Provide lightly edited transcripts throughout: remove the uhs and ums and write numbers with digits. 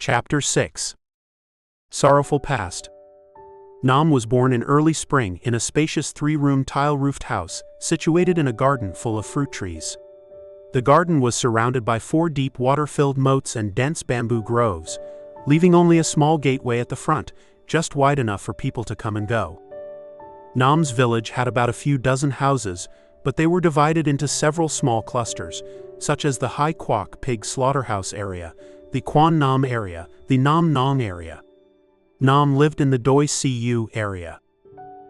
Chapter 6. Sorrowful Past. Nam was born in early spring in a spacious three-room tile-roofed house situated in a garden full of fruit trees. The garden was surrounded by 4 deep water-filled moats and dense bamboo groves, leaving only a small gateway at the front, just wide enough for people to come and go. Nam's village had about a few dozen houses, but they were divided into several small clusters, such as the Hai Quoc pig slaughterhouse area, the Quan Nam area, the Nam Nong area. Nam lived in the Doi Cu area.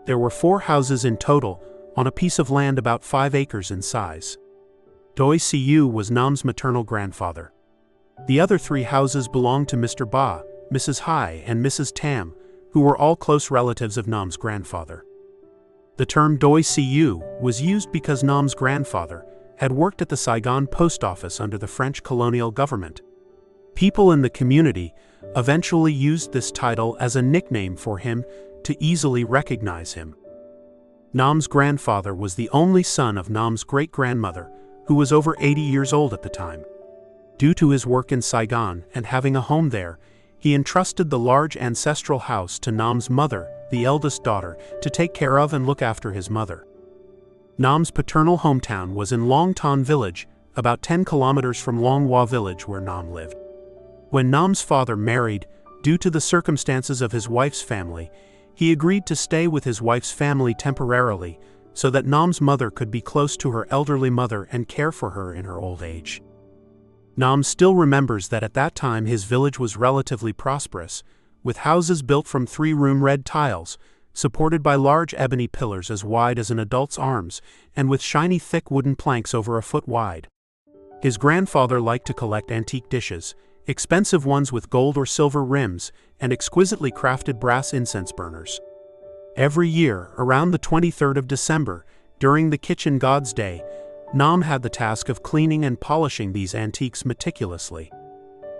There were 4 houses in total, on a piece of land about 5 acres in size. Doi Cu was Nam's maternal grandfather. The other 3 houses belonged to Mr. Ba, Mrs. Hai, and Mrs. Tam, who were all close relatives of Nam's grandfather. The term Doi Cu was used because Nam's grandfather had worked at the Saigon post office under the French colonial government. People in the community eventually used this title as a nickname for him to easily recognize him. Nam's grandfather was the only son of Nam's great-grandmother, who was over 80 years old at the time. Due to his work in Saigon and having a home there, he entrusted the large ancestral house to Nam's mother, the eldest daughter, to take care of and look after his mother. Nam's paternal hometown was in Long Tan village, about 10 kilometers from Long Hua village where Nam lived. When Nam's father married, due to the circumstances of his wife's family, he agreed to stay with his wife's family temporarily so that Nam's mother could be close to her elderly mother and care for her in her old age. Nam still remembers that at that time his village was relatively prosperous, with houses built from 3-room red tiles, supported by large ebony pillars as wide as an adult's arms, and with shiny thick wooden planks over a foot wide. His grandfather liked to collect antique dishes, expensive ones with gold or silver rims, and exquisitely crafted brass incense burners. Every year, around the 23rd of December, during the Kitchen God's Day, Nam had the task of cleaning and polishing these antiques meticulously.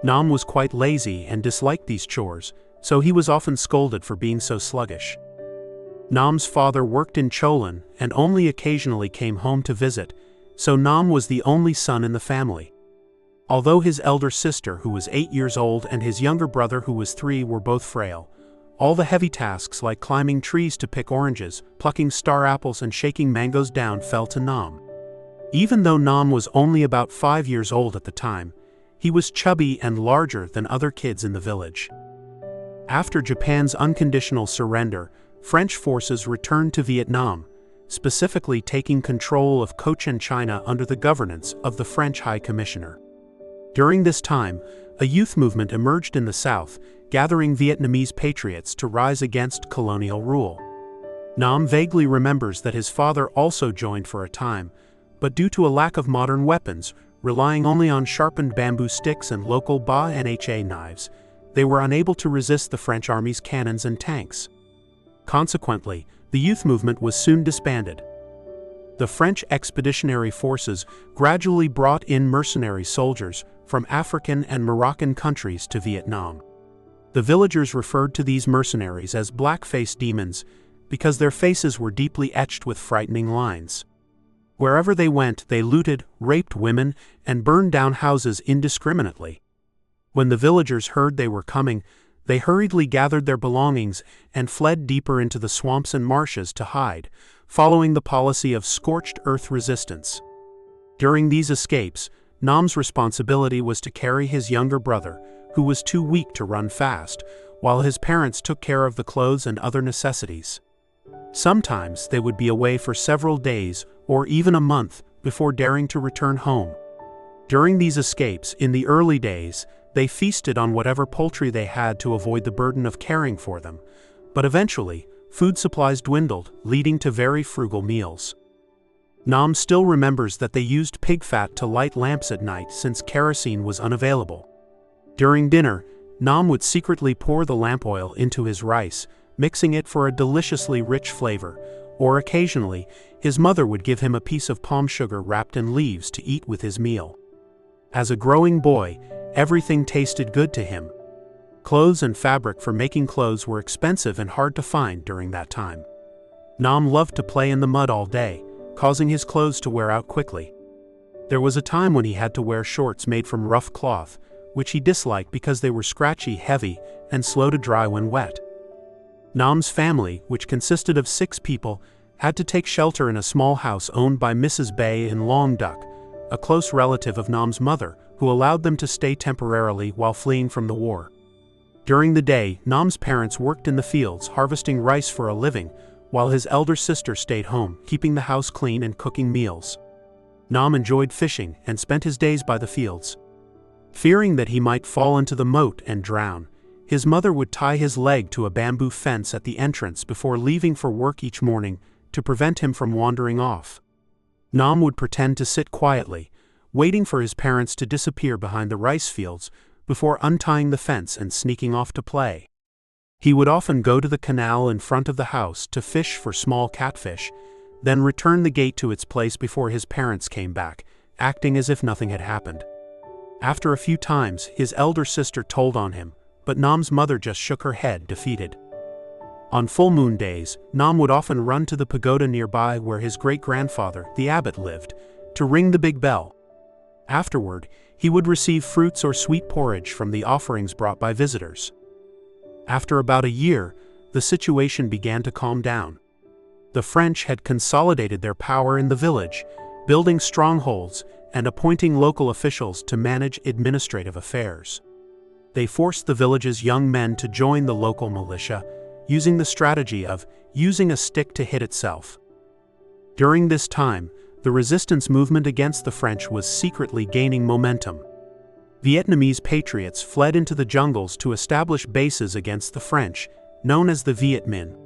Nam was quite lazy and disliked these chores, so he was often scolded for being so sluggish. Nam's father worked in Cholon and only occasionally came home to visit, so Nam was the only son in the family. Although his elder sister, who was 8 years old, and his younger brother, who was 3, were both frail, all the heavy tasks like climbing trees to pick oranges, plucking star apples, and shaking mangoes down fell to Nam. Even though Nam was only about 5 years old at the time, he was chubby and larger than other kids in the village. After Japan's unconditional surrender, French forces returned to Vietnam, specifically taking control of Cochin China under the governance of the French High Commissioner. During this time, a youth movement emerged in the South, gathering Vietnamese patriots to rise against colonial rule. Nam vaguely remembers that his father also joined for a time, but due to a lack of modern weapons, relying only on sharpened bamboo sticks and local Ba Nha knives, they were unable to resist the French army's cannons and tanks. Consequently, the youth movement was soon disbanded. The French expeditionary forces gradually brought in mercenary soldiers from African and Moroccan countries to Vietnam. The villagers referred to these mercenaries as black-faced demons because their faces were deeply etched with frightening lines. Wherever they went, they looted, raped women, and burned down houses indiscriminately. When the villagers heard they were coming, they hurriedly gathered their belongings and fled deeper into the swamps and marshes to hide, following the policy of scorched earth resistance. During these escapes, Nam's responsibility was to carry his younger brother, who was too weak to run fast, while his parents took care of the clothes and other necessities. Sometimes they would be away for several days or even a month before daring to return home. During these escapes, in the early days, they feasted on whatever poultry they had to avoid the burden of caring for them, but eventually, food supplies dwindled, leading to very frugal meals. Nam still remembers that they used pig fat to light lamps at night since kerosene was unavailable. During dinner, Nam would secretly pour the lamp oil into his rice, mixing it for a deliciously rich flavor, or occasionally, his mother would give him a piece of palm sugar wrapped in leaves to eat with his meal. As a growing boy, everything tasted good to him. Clothes and fabric for making clothes were expensive and hard to find during that time. Nam loved to play in the mud all day, causing his clothes to wear out quickly. There was a time when he had to wear shorts made from rough cloth, which he disliked because they were scratchy, heavy, and slow to dry when wet. Nam's family, which consisted of 6 people, had to take shelter in a small house owned by Mrs. Bay in Long Duck, a close relative of Nam's mother, who allowed them to stay temporarily while fleeing from the war. During the day, Nam's parents worked in the fields harvesting rice for a living, while his elder sister stayed home, keeping the house clean and cooking meals. Nam enjoyed fishing and spent his days by the fields. Fearing that he might fall into the moat and drown, his mother would tie his leg to a bamboo fence at the entrance before leaving for work each morning to prevent him from wandering off. Nam would pretend to sit quietly, waiting for his parents to disappear behind the rice fields before untying the fence and sneaking off to play. He would often go to the canal in front of the house to fish for small catfish, then return the gate to its place before his parents came back, acting as if nothing had happened. After a few times, his elder sister told on him, but Nam's mother just shook her head, defeated. On full moon days, Nam would often run to the pagoda nearby where his great-grandfather, the abbot, lived, to ring the big bell. Afterward, he would receive fruits or sweet porridge from the offerings brought by visitors. After about a year, the situation began to calm down. The French had consolidated their power in the village, building strongholds and appointing local officials to manage administrative affairs. They forced the village's young men to join the local militia, using the strategy of using a stick to hit itself. During this time, the resistance movement against the French was secretly gaining momentum. Vietnamese patriots fled into the jungles to establish bases against the French, known as the Viet Minh.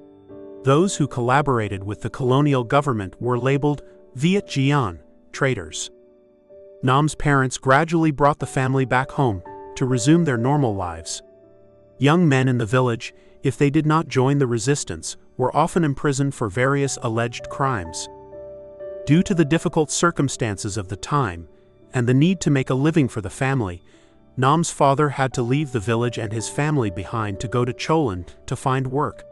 Those who collaborated with the colonial government were labeled Viet Giang, traitors. Nam's parents gradually brought the family back home to resume their normal lives. Young men in the village, if they did not join the resistance, were often imprisoned for various alleged crimes. Due to the difficult circumstances of the time and the need to make a living for the family, Nam's father had to leave the village and his family behind to go to Cholan to find work.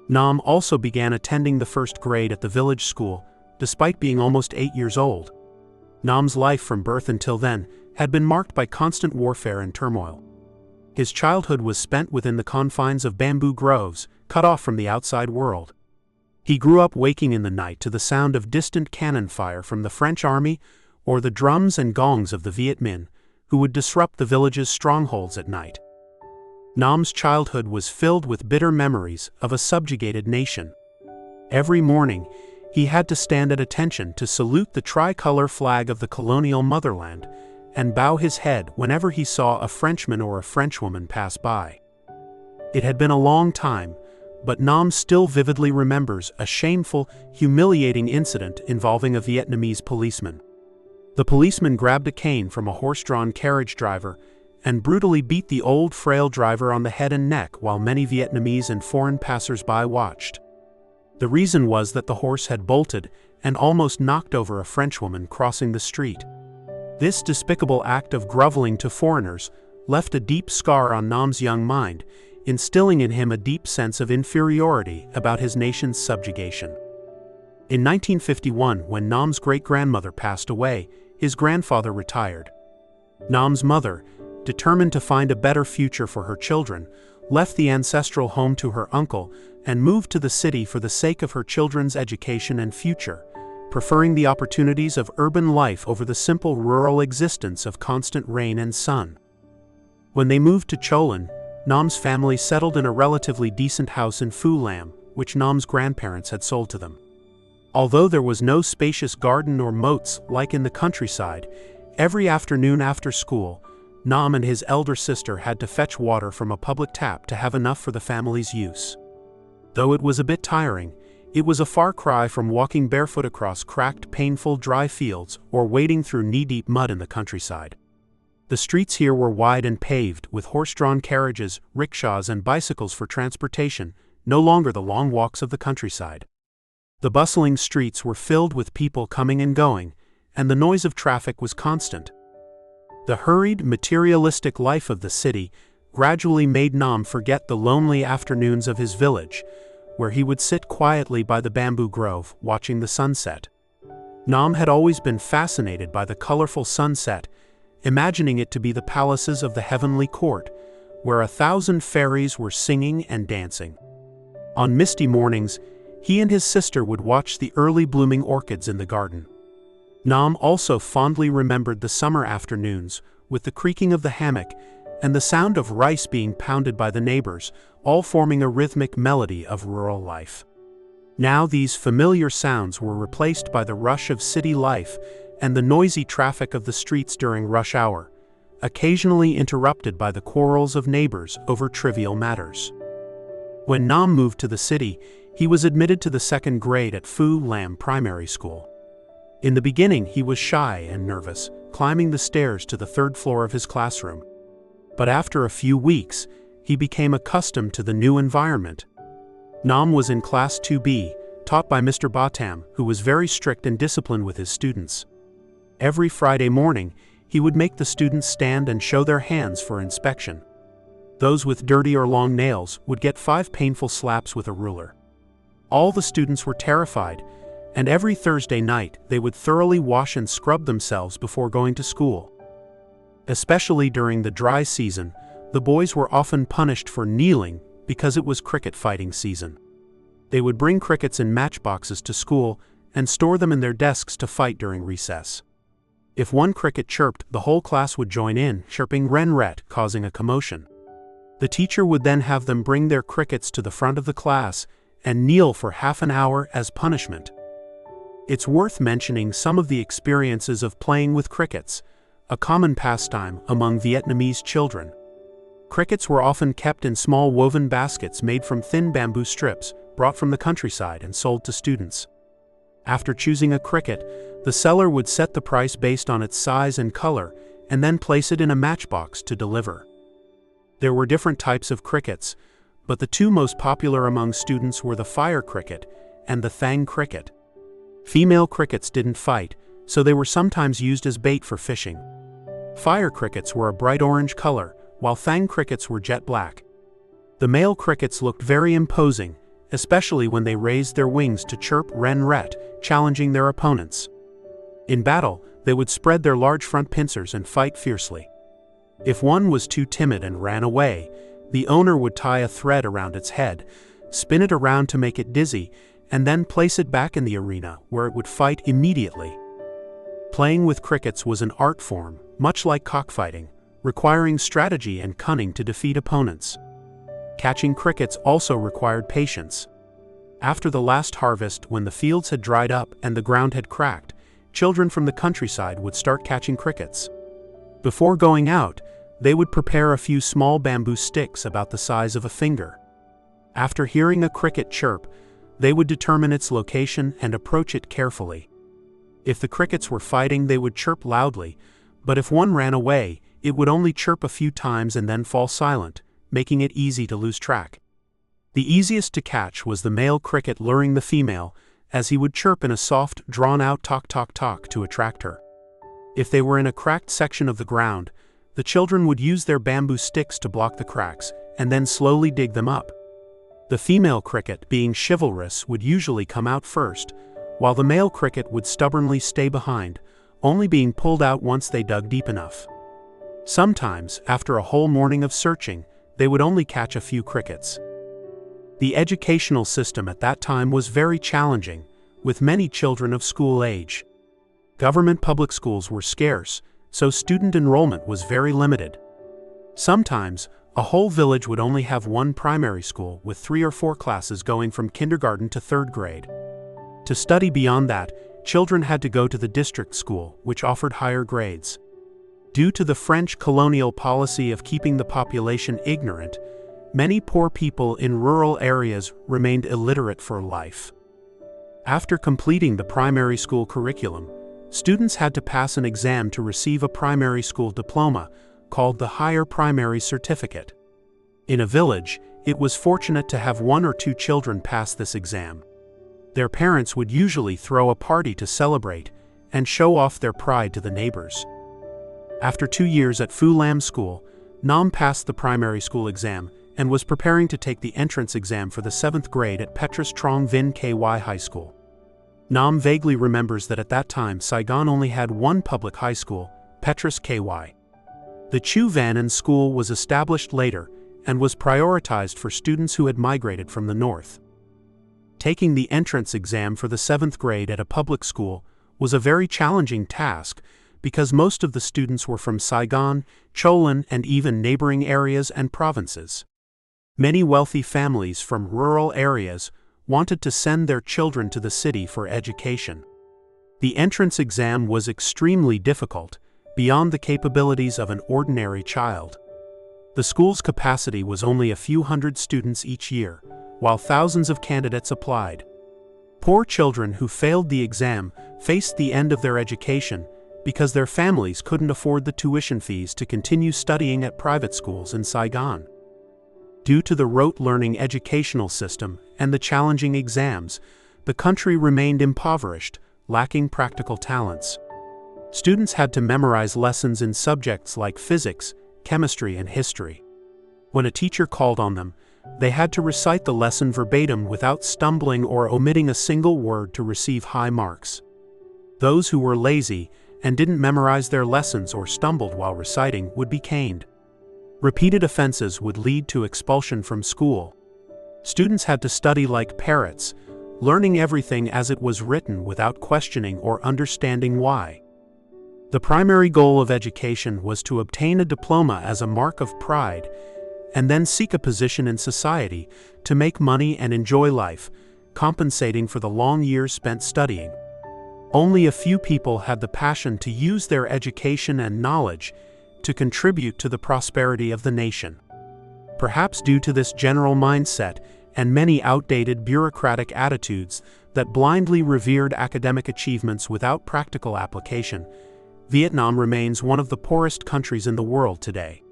Nam also began attending the first grade at the village school, despite being almost 8 years old. Nam's life from birth until then had been marked by constant warfare and turmoil. His childhood was spent within the confines of bamboo groves, cut off from the outside world. He grew up waking in the night to the sound of distant cannon fire from the French army or the drums and gongs of the Viet Minh, who would disrupt the village's strongholds at night. Nam's childhood was filled with bitter memories of a subjugated nation. Every morning, he had to stand at attention to salute the tricolor flag of the colonial motherland and bow his head whenever he saw a Frenchman or a Frenchwoman pass by. It had been a long time, but Nam still vividly remembers a shameful, humiliating incident involving a Vietnamese policeman. The policeman grabbed a cane from a horse-drawn carriage driver and brutally beat the old, frail driver on the head and neck while many Vietnamese and foreign passers-by watched. The reason was that the horse had bolted and almost knocked over a Frenchwoman crossing the street. This despicable act of groveling to foreigners left a deep scar on Nam's young mind, instilling in him a deep sense of inferiority about his nation's subjugation. In 1951, when Nam's great-grandmother passed away, his grandfather retired. Nam's mother, determined to find a better future for her children, left the ancestral home to her uncle and moved to the city for the sake of her children's education and future, preferring the opportunities of urban life over the simple rural existence of constant rain and sun. When they moved to Cholan, Nam's family settled in a relatively decent house in Phu Lam, which Nam's grandparents had sold to them. Although there was no spacious garden or moats like in the countryside, every afternoon after school, Nam and his elder sister had to fetch water from a public tap to have enough for the family's use. Though it was a bit tiring, it was a far cry from walking barefoot across cracked, painful, dry fields or wading through knee-deep mud in the countryside. The streets here were wide and paved, with horse-drawn carriages, rickshaws, and bicycles for transportation, no longer the long walks of the countryside. The bustling streets were filled with people coming and going, and the noise of traffic was constant. The hurried, materialistic life of the city gradually made Nam forget the lonely afternoons of his village, where he would sit quietly by the bamboo grove, watching the sunset. Nam had always been fascinated by the colorful sunset, imagining it to be the palaces of the heavenly court, where 1,000 fairies were singing and dancing. On misty mornings, he and his sister would watch the early blooming orchids in the garden. Nam also fondly remembered the summer afternoons, with the creaking of the hammock and the sound of rice being pounded by the neighbors, all forming a rhythmic melody of rural life. Now these familiar sounds were replaced by the rush of city life and the noisy traffic of the streets during rush hour, occasionally interrupted by the quarrels of neighbors over trivial matters. When Nam moved to the city, he was admitted to the 2nd grade at Phu Lam Primary School. In the beginning, he was shy and nervous, climbing the stairs to the 3rd floor of his classroom. But after a few weeks, he became accustomed to the new environment. Nam was in Class 2B, taught by Mr. Batam, who was very strict and disciplined with his students. Every Friday morning, he would make the students stand and show their hands for inspection. Those with dirty or long nails would get 5 painful slaps with a ruler. All the students were terrified, and every Thursday night they would thoroughly wash and scrub themselves before going to school. Especially during the dry season, the boys were often punished for kneeling because it was cricket fighting season. They would bring crickets in matchboxes to school and store them in their desks to fight during recess. If one cricket chirped, the whole class would join in, chirping ren-ret, causing a commotion. The teacher would then have them bring their crickets to the front of the class and kneel for half an hour as punishment. It's worth mentioning some of the experiences of playing with crickets, a common pastime among Vietnamese children. Crickets were often kept in small woven baskets made from thin bamboo strips, brought from the countryside and sold to students. After choosing a cricket, the seller would set the price based on its size and color, and then place it in a matchbox to deliver. There were different types of crickets, but the 2 most popular among students were the fire cricket and the thang cricket. Female crickets didn't fight, so they were sometimes used as bait for fishing. Fire crickets were a bright orange color, while thang crickets were jet black. The male crickets looked very imposing, especially when they raised their wings to chirp ren-ret, challenging their opponents. In battle, they would spread their large front pincers and fight fiercely. If one was too timid and ran away, the owner would tie a thread around its head, spin it around to make it dizzy, and then place it back in the arena, where it would fight immediately. Playing with crickets was an art form, much like cockfighting, requiring strategy and cunning to defeat opponents. Catching crickets also required patience. After the last harvest, when the fields had dried up and the ground had cracked, children from the countryside would start catching crickets. Before going out, they would prepare a few small bamboo sticks about the size of a finger. After hearing a cricket chirp, they would determine its location and approach it carefully. If the crickets were fighting, they would chirp loudly, but if one ran away, it would only chirp a few times and then fall silent, making it easy to lose track. The easiest to catch was the male cricket luring the female, as he would chirp in a soft, drawn-out talk-talk-talk to attract her. If they were in a cracked section of the ground, the children would use their bamboo sticks to block the cracks, and then slowly dig them up. The female cricket, being chivalrous, would usually come out first, while the male cricket would stubbornly stay behind, only being pulled out once they dug deep enough. Sometimes, after a whole morning of searching, they would only catch a few crickets. The educational system at that time was very challenging, with many children of school age. Government public schools were scarce, so student enrollment was very limited. Sometimes, a whole village would only have one primary school with 3 or 4 classes going from kindergarten to 3rd grade. To study beyond that, children had to go to the district school, which offered higher grades. Due to the French colonial policy of keeping the population ignorant, many poor people in rural areas remained illiterate for life. After completing the primary school curriculum, students had to pass an exam to receive a primary school diploma, called the Higher Primary Certificate. In a village, it was fortunate to have 1 or 2 children pass this exam. Their parents would usually throw a party to celebrate and show off their pride to the neighbors. After 2 years at Phu Lam School, Nam passed the primary school exam and was preparing to take the entrance exam for the 7th grade at Petrus Trong Vinh KY High School. Nam vaguely remembers that at that time Saigon only had 1 public high school, Petrus KY. The Chu Van School was established later and was prioritized for students who had migrated from the north. Taking the entrance exam for the 7th grade at a public school was a very challenging task because most of the students were from Saigon, Cholon, and even neighboring areas and provinces. Many wealthy families from rural areas wanted to send their children to the city for education. The entrance exam was extremely difficult, beyond the capabilities of an ordinary child. The school's capacity was only a few hundred students each year, while thousands of candidates applied. Poor children who failed the exam faced the end of their education because their families couldn't afford the tuition fees to continue studying at private schools in Saigon. Due to the rote-learning educational system and the challenging exams, the country remained impoverished, lacking practical talents. Students had to memorize lessons in subjects like physics, chemistry, and history. When a teacher called on them, they had to recite the lesson verbatim without stumbling or omitting a single word to receive high marks. Those who were lazy and didn't memorize their lessons or stumbled while reciting would be caned. Repeated offenses would lead to expulsion from school. Students had to study like parrots, learning everything as it was written without questioning or understanding why. The primary goal of education was to obtain a diploma as a mark of pride, and then seek a position in society to make money and enjoy life, compensating for the long years spent studying. Only a few people had the passion to use their education and knowledge to contribute to the prosperity of the nation. Perhaps due to this general mindset and many outdated bureaucratic attitudes that blindly revered academic achievements without practical application, Vietnam remains one of the poorest countries in the world today.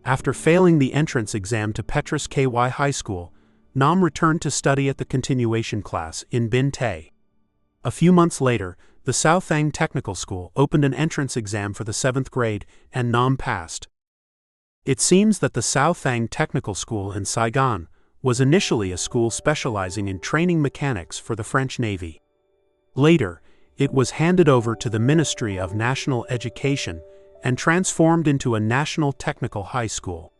After failing the entrance exam to Petrus KY High School, Nam returned to study at the continuation class in Bin Tay. A few months later, the Sao Thang Technical School opened an entrance exam for the 7th grade, and Nam passed. It seems that the Sao Thang Technical School in Saigon was initially a school specializing in training mechanics for the French Navy. Later, it was handed over to the Ministry of National Education and transformed into a national technical high school.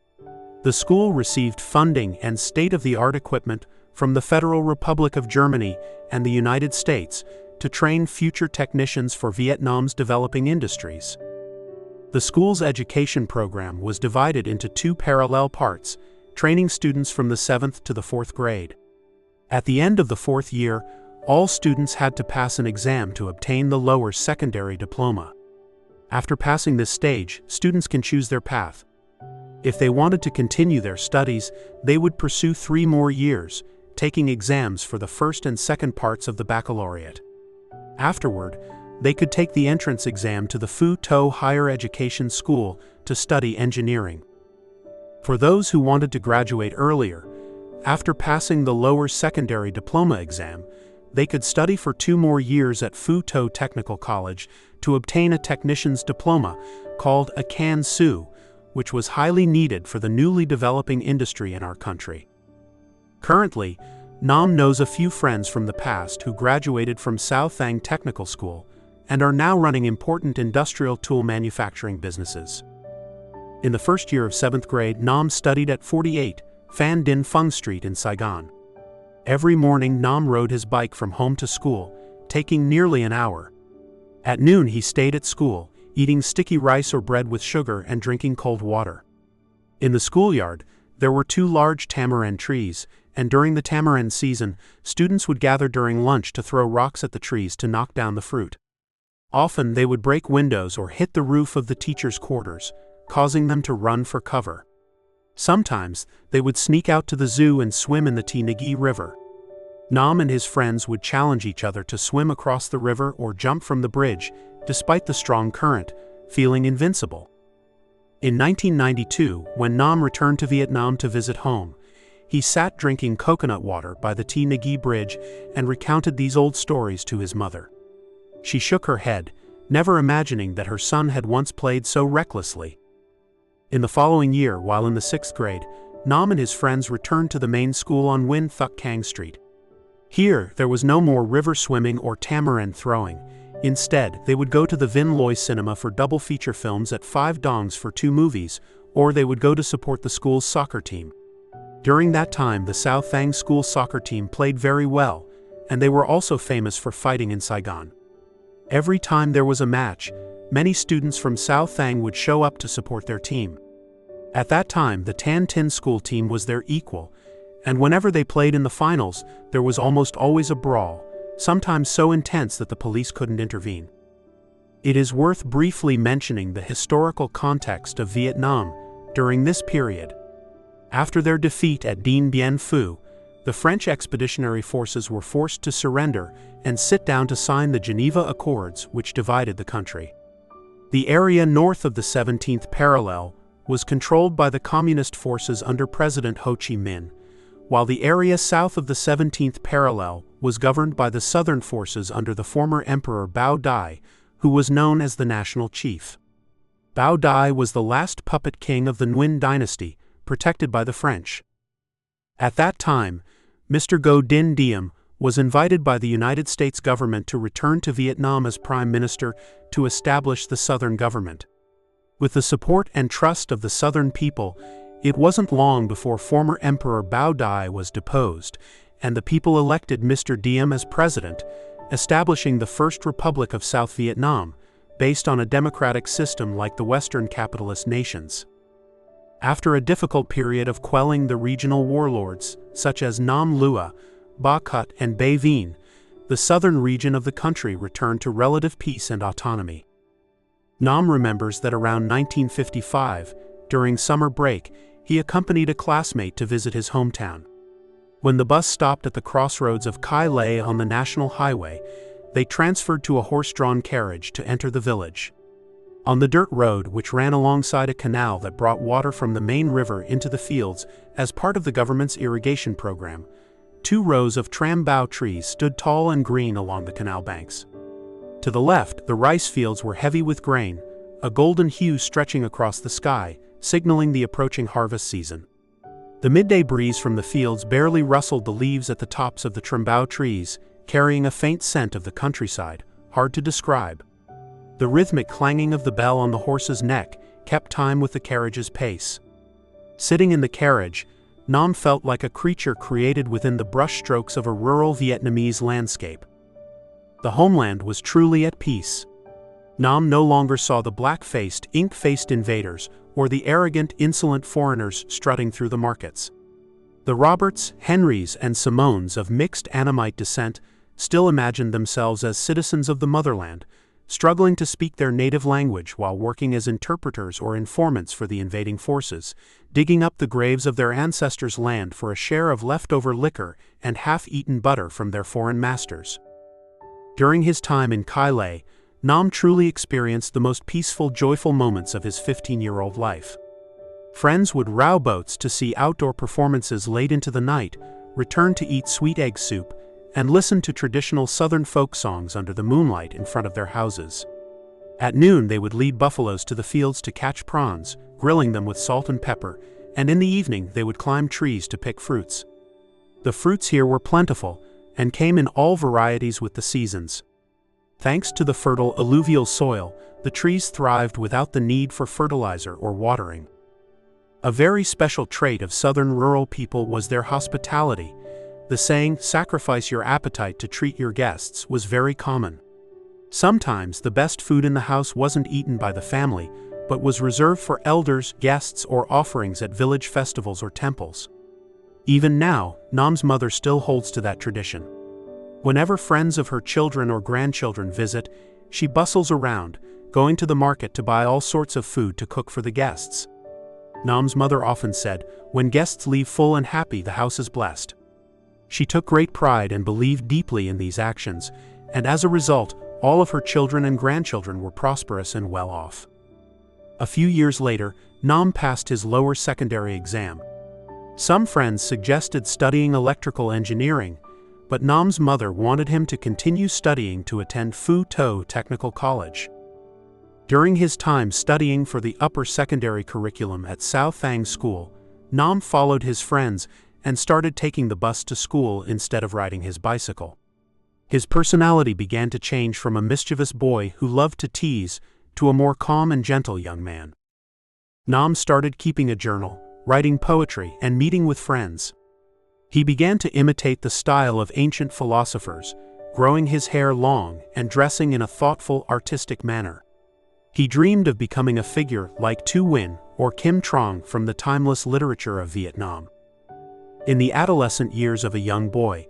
The school received funding and state-of-the-art equipment from the Federal Republic of Germany and the United States to train future technicians for Vietnam's developing industries. The school's education program was divided into 2 parallel parts, training students from the 7th to the 4th grade. At the end of the 4th year, all students had to pass an exam to obtain the lower secondary diploma. After passing this stage, students can choose their path. If they wanted to continue their studies, they would pursue 3 more years, taking exams for the first and second parts of the baccalaureate. Afterward, they could take the entrance exam to the Phu To Higher Education School to study engineering. For those who wanted to graduate earlier, after passing the lower secondary diploma exam, they could study for 2 more years at Phu To Technical College to obtain a technician's diploma called a Can Su, which was highly needed for the newly developing industry in our country. Currently, Nam knows a few friends from the past who graduated from Sao Thang Technical School and are now running important industrial tool manufacturing businesses. In the first year of 7th grade, Nam studied at 48 Phan Dinh Phung Street in Saigon. Every morning, Nam rode his bike from home to school, taking nearly an hour. At noon, he stayed at school, eating sticky rice or bread with sugar and drinking cold water. In the schoolyard, there were 2 large tamarind trees, and during the tamarind season, students would gather during lunch to throw rocks at the trees to knock down the fruit. Often, they would break windows or hit the roof of the teachers' quarters, causing them to run for cover. Sometimes, they would sneak out to the zoo and swim in the Thi Ngi River. Nam and his friends would challenge each other to swim across the river or jump from the bridge, despite the strong current, feeling invincible. In 1992, when Nam returned to Vietnam to visit home, he sat drinking coconut water by the Thi Ngi Bridge and recounted these old stories to his mother. She shook her head, never imagining that her son had once played so recklessly. In the following year, while in the 6th grade, Nam and his friends returned to the main school on Nguyen Thuc Cang Street. Here, there was no more river swimming or tamarind throwing. Instead, they would go to the Vinh Loi cinema for double feature films at 5 dongs for 2 movies, or they would go to support the school's soccer team. During that time, the Sao Thang school soccer team played very well, and they were also famous for fighting in Saigon. Every time there was a match, many students from Sao Thang would show up to support their team. At that time, the Tan Tin school team was their equal, and whenever they played in the finals, there was almost always a brawl, sometimes so intense that the police couldn't intervene. It is worth briefly mentioning the historical context of Vietnam during this period. After their defeat at Dien Bien Phu, the French expeditionary forces were forced to surrender and sit down to sign the Geneva Accords, which divided the country. The area north of the 17th parallel was controlled by the communist forces under President Ho Chi Minh, while the area south of the 17th parallel was governed by the southern forces under the former Emperor Bao Dai, who was known as the national chief. Bao Dai was the last puppet king of the Nguyen dynasty, protected by the French. At that time, Mr. Ngo Dinh Diem was invited by the United States government to return to Vietnam as Prime Minister to establish the Southern government. With the support and trust of the Southern people, it wasn't long before former Emperor Bao Dai was deposed, and the people elected Mr. Diem as president, establishing the First Republic of South Vietnam, based on a democratic system like the Western capitalist nations. After a difficult period of quelling the regional warlords, such as Nam Lua, Ba Kut, and Bay Vien, the southern region of the country returned to relative peace and autonomy. Nam remembers that around 1955, during summer break, he accompanied a classmate to visit his hometown. When the bus stopped at the crossroads of Kai Lei on the National Highway, they transferred to a horse-drawn carriage to enter the village. On the dirt road, which ran alongside a canal that brought water from the main river into the fields as part of the government's irrigation program, 2 rows of tram bow trees stood tall and green along the canal banks. To the left, the rice fields were heavy with grain, a golden hue stretching across the sky, signaling the approaching harvest season. The midday breeze from the fields barely rustled the leaves at the tops of the trambao trees, carrying a faint scent of the countryside, hard to describe. The rhythmic clanging of the bell on the horse's neck kept time with the carriage's pace. Sitting in the carriage, Nam felt like a creature created within the brushstrokes of a rural Vietnamese landscape. The homeland was truly at peace. Nam no longer saw the black-faced, ink-faced invaders or the arrogant, insolent foreigners strutting through the markets. The Roberts, Henrys, and Simones of mixed Annamite descent still imagined themselves as citizens of the motherland, struggling to speak their native language while working as interpreters or informants for the invading forces, digging up the graves of their ancestors' land for a share of leftover liquor and half-eaten butter from their foreign masters. During his time in Kai Lei, Nam truly experienced the most peaceful, joyful moments of his 15-year-old life. Friends would row boats to see outdoor performances late into the night, return to eat sweet egg soup, and listen to traditional Southern folk songs under the moonlight in front of their houses. At noon, they would lead buffaloes to the fields to catch prawns, grilling them with salt and pepper, and in the evening they would climb trees to pick fruits. The fruits here were plentiful, and came in all varieties with the seasons. Thanks to the fertile alluvial soil, the trees thrived without the need for fertilizer or watering. A very special trait of Southern rural people was their hospitality. The saying, "sacrifice your appetite to treat your guests," was very common. Sometimes the best food in the house wasn't eaten by the family, but was reserved for elders, guests, or offerings at village festivals or temples. Even now, Nam's mother still holds to that tradition. Whenever friends of her children or grandchildren visit, she bustles around, going to the market to buy all sorts of food to cook for the guests. Nam's mother often said, "When guests leave full and happy, the house is blessed." She took great pride and believed deeply in these actions, and as a result, all of her children and grandchildren were prosperous and well off. A few years later, Nam passed his lower secondary exam. Some friends suggested studying electrical engineering, but Nam's mother wanted him to continue studying to attend Phu To Technical College. During his time studying for the upper secondary curriculum at Sao Thang School, Nam followed his friends and started taking the bus to school instead of riding his bicycle. His personality began to change from a mischievous boy who loved to tease to a more calm and gentle young man. Nam started keeping a journal, writing poetry, and meeting with friends. He began to imitate the style of ancient philosophers, growing his hair long and dressing in a thoughtful, artistic manner. He dreamed of becoming a figure like Nguyen or Kim Trong from the timeless literature of Vietnam. In the adolescent years of a young boy,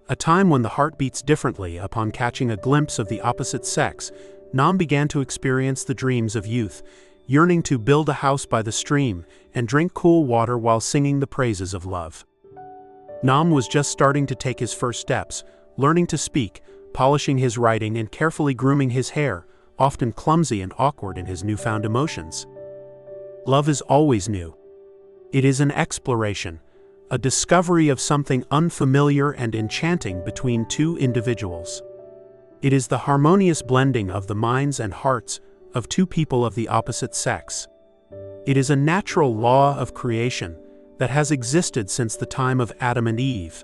a time when the heart beats differently upon catching a glimpse of the opposite sex, Nam began to experience the dreams of youth, yearning to build a house by the stream and drink cool water while singing the praises of love. Nam was just starting to take his first steps, learning to speak, polishing his writing, and carefully grooming his hair, often clumsy and awkward in his newfound emotions. Love is always new. It is an exploration, a discovery of something unfamiliar and enchanting between two individuals. It is the harmonious blending of the minds and hearts of two people of the opposite sex. It is a natural law of creation that has existed since the time of Adam and Eve.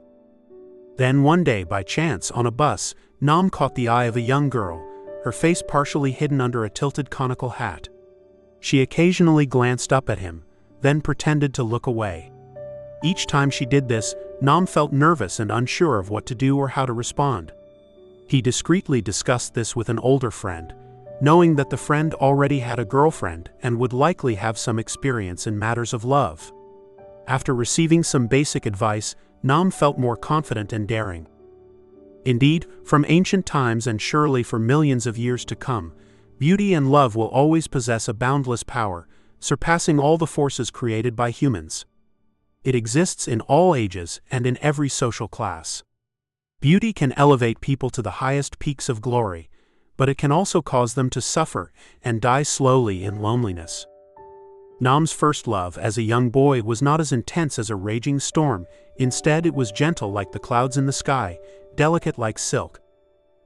Then one day, by chance, on a bus, Nam caught the eye of a young girl, her face partially hidden under a tilted conical hat. She occasionally glanced up at him, then pretended to look away. Each time she did this, Nam felt nervous and unsure of what to do or how to respond. He discreetly discussed this with an older friend, knowing that the friend already had a girlfriend and would likely have some experience in matters of love. After receiving some basic advice, Nam felt more confident and daring. Indeed, from ancient times and surely for millions of years to come, beauty and love will always possess a boundless power, surpassing all the forces created by humans. It exists in all ages and in every social class. Beauty can elevate people to the highest peaks of glory, but it can also cause them to suffer and die slowly in loneliness. Nam's first love as a young boy was not as intense as a raging storm. Instead, it was gentle like the clouds in the sky, delicate like silk.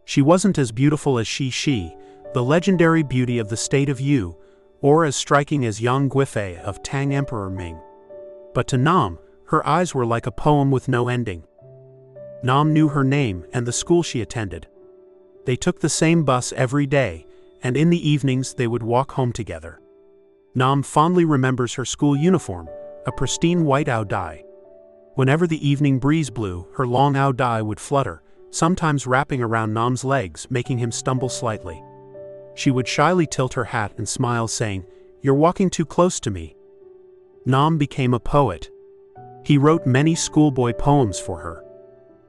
She wasn't as beautiful as she, the legendary beauty of the state of Yu, or as striking as Yang Guifei of Tang Emperor Ming. But to Nam, her eyes were like a poem with no ending. Nam knew her name and the school she attended. They took the same bus every day, and in the evenings they would walk home together. Nam fondly remembers her school uniform, a pristine white ao dai. Whenever the evening breeze blew, her long ao dai would flutter, sometimes wrapping around Nam's legs, making him stumble slightly. She would shyly tilt her hat and smile, saying, "You're walking too close to me." Nam became a poet. He wrote many schoolboy poems for her.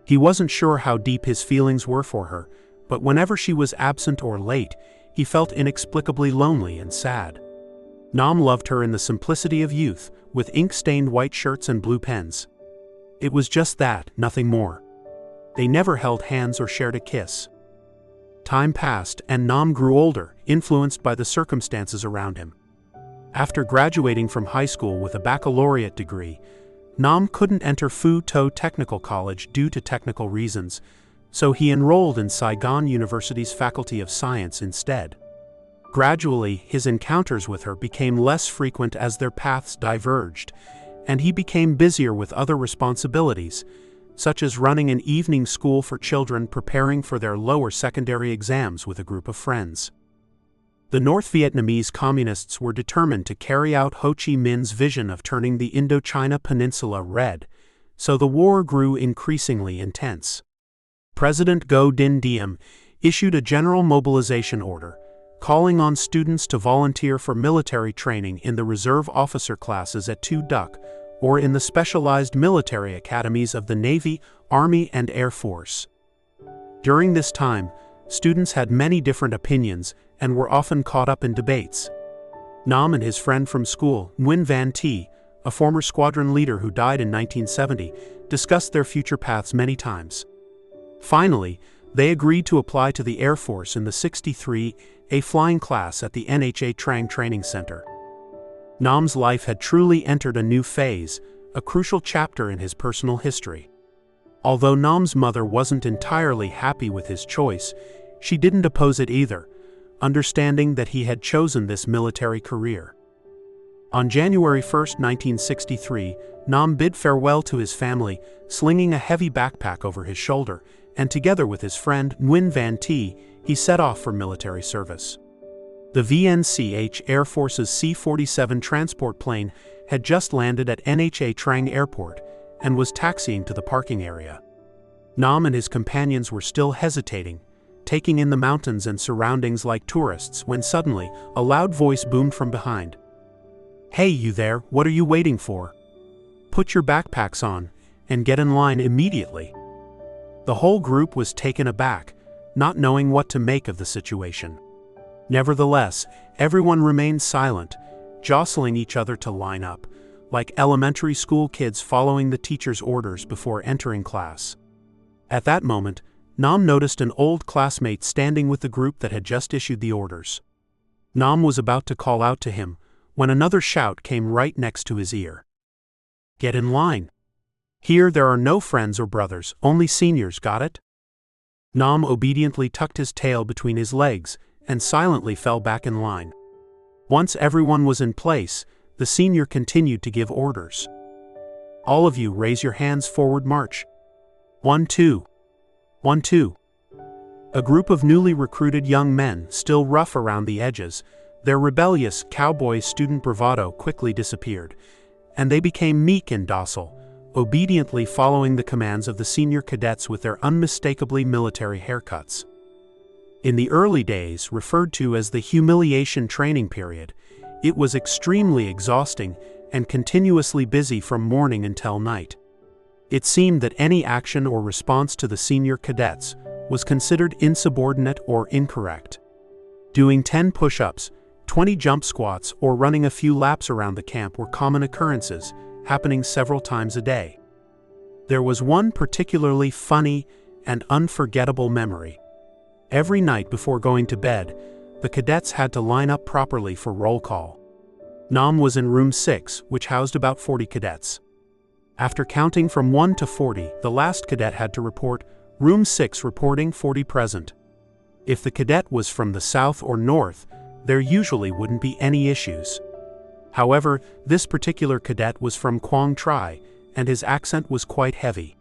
He wasn't sure how deep his feelings were for her, but whenever she was absent or late, he felt inexplicably lonely and sad. Nam loved her in the simplicity of youth, with ink-stained white shirts and blue pens. It was just that, nothing more. They never held hands or shared a kiss. Time passed, and Nam grew older, influenced by the circumstances around him. After graduating from high school with a baccalaureate degree, Nam couldn't enter Phu To Technical College due to technical reasons, so he enrolled in Saigon University's Faculty of Science instead. Gradually, his encounters with her became less frequent as their paths diverged, and he became busier with other responsibilities, such as running an evening school for children preparing for their lower secondary exams with a group of friends. The North Vietnamese communists were determined to carry out Ho Chi Minh's vision of turning the Indochina Peninsula red, so the war grew increasingly intense. President Ngo Dinh Diem issued a general mobilization order, calling on students to volunteer for military training in the reserve officer classes at Tu Duc, or in the specialized military academies of the Navy, Army, and Air Force. During this time, students had many different opinions and were often caught up in debates. Nam and his friend from school, Nguyen Van T, a former squadron leader who died in 1970, discussed their future paths many times. Finally, they agreed to apply to the Air Force in the 63A flying class at the NHA Trang Training Center. Nam's life had truly entered a new phase, a crucial chapter in his personal history. Although Nam's mother wasn't entirely happy with his choice, she didn't oppose it either, understanding that he had chosen this military career. On January 1, 1963, Nam bid farewell to his family, slinging a heavy backpack over his shoulder, and together with his friend Nguyen, he set off for military service. The VNCH Air Force's C-47 transport plane had just landed at Nha Trang Airport and was taxiing to the parking area. Nam and his companions were still hesitating, taking in the mountains and surroundings like tourists, when suddenly a loud voice boomed from behind. "Hey, you there, what are you waiting for? Put your backpacks on and get in line immediately." The whole group was taken aback, not knowing what to make of the situation. Nevertheless, everyone remained silent, jostling each other to line up, like elementary school kids following the teacher's orders before entering class. At that moment, Nam noticed an old classmate standing with the group that had just issued the orders. Nam was about to call out to him when another shout came right next to his ear. "Get in line. Here there are no friends or brothers, only seniors, got it?" Nam obediently tucked his tail between his legs and silently fell back in line. Once everyone was in place, the senior continued to give orders. "All of you raise your hands, forward march. 1, 2. 1, 2. A group of newly recruited young men, still rough around the edges, their rebellious cowboy student bravado quickly disappeared, and they became meek and docile, obediently following the commands of the senior cadets with their unmistakably military haircuts. In the early days, referred to as the humiliation training period, it was extremely exhausting and continuously busy from morning until night. It seemed that any action or response to the senior cadets was considered insubordinate or incorrect. Doing 10 push-ups, 20 jump squats, or running a few laps around the camp were common occurrences, happening several times a day. There was one particularly funny and unforgettable memory. Every night before going to bed, the cadets had to line up properly for roll call. Nam was in room 6, which housed about 40 cadets. After counting from 1 to 40, the last cadet had to report, room 6 reporting 40 present. If the cadet was from the south or north, there usually wouldn't be any issues. However, this particular cadet was from Quang Tri, and his accent was quite heavy.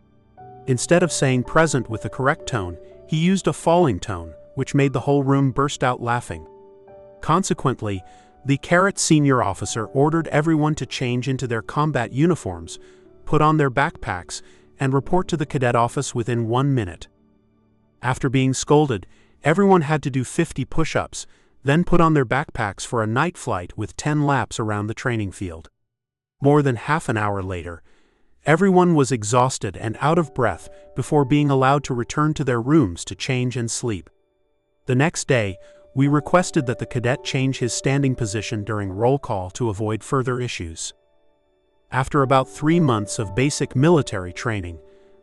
Instead of saying present with the correct tone, he used a falling tone, which made the whole room burst out laughing. Consequently, the cadet senior officer ordered everyone to change into their combat uniforms, put on their backpacks, and report to the cadet office within 1 minute. After being scolded, everyone had to do 50 push-ups, then put on their backpacks for a night flight with 10 laps around the training field. More than half an hour later, everyone was exhausted and out of breath before being allowed to return to their rooms to change and sleep. The next day, we requested that the cadet change his standing position during roll call to avoid further issues. After about 3 months of basic military training,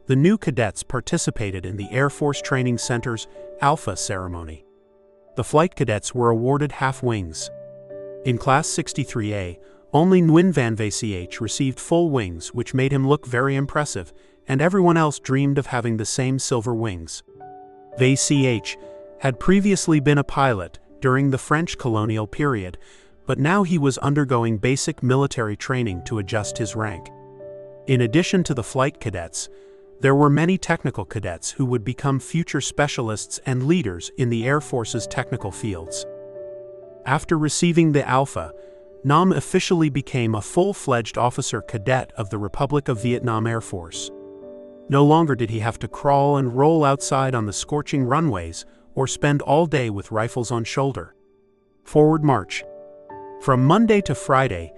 the new cadets participated in the Air Force Training Center's Alpha ceremony. The flight cadets were awarded half wings. In Class 63A, only Nguyen received full wings, which made him look very impressive, and everyone else dreamed of having the same silver wings. VCH had previously been a pilot during the French colonial period, but now he was undergoing basic military training to adjust his rank. In addition to the flight cadets, there were many technical cadets who would become future specialists and leaders in the Air Force's technical fields. After receiving the Alpha, Nam officially became a full-fledged officer cadet of the Republic of Vietnam Air Force. No longer did he have to crawl and roll outside on the scorching runways or spend all day with rifles on shoulder. Forward march. From Monday to Friday,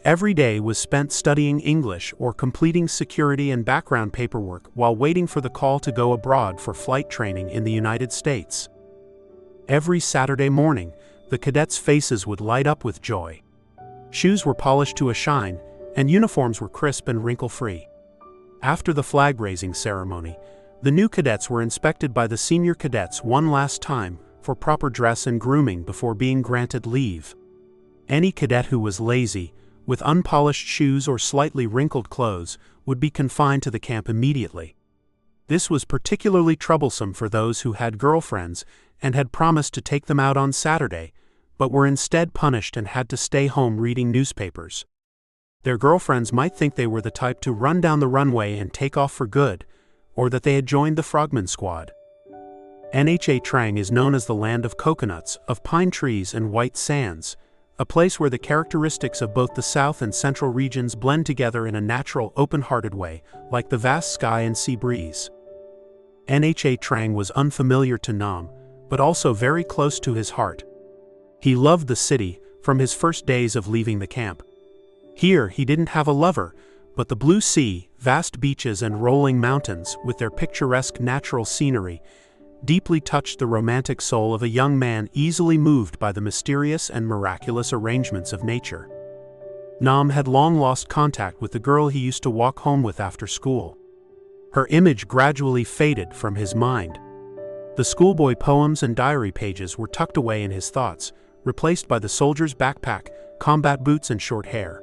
every day was spent studying English or completing security and background paperwork while waiting for the call to go abroad for flight training in the United States. Every Saturday morning, the cadets' faces would light up with joy. Shoes were polished to a shine, and uniforms were crisp and wrinkle-free. After the flag-raising ceremony, the new cadets were inspected by the senior cadets one last time for proper dress and grooming before being granted leave. Any cadet who was lazy, with unpolished shoes or slightly wrinkled clothes, would be confined to the camp immediately. This was particularly troublesome for those who had girlfriends and had promised to take them out on Saturday, but were instead punished and had to stay home reading newspapers. Their girlfriends might think they were the type to run down the runway and take off for good, or that they had joined the Frogman Squad. Nha Trang is known as the land of coconuts, of pine trees and white sands, a place where the characteristics of both the south and central regions blend together in a natural, open-hearted way, like the vast sky and sea breeze. Nha Trang was unfamiliar to Nam, but also very close to his heart. He loved the city from his first days of leaving the camp. Here, he didn't have a lover, but the blue sea, vast beaches and rolling mountains, with their picturesque natural scenery, deeply touched the romantic soul of a young man easily moved by the mysterious and miraculous arrangements of nature. Nam had long lost contact with the girl he used to walk home with after school. Her image gradually faded from his mind. The schoolboy poems and diary pages were tucked away in his thoughts, replaced by the soldier's backpack, combat boots and short hair.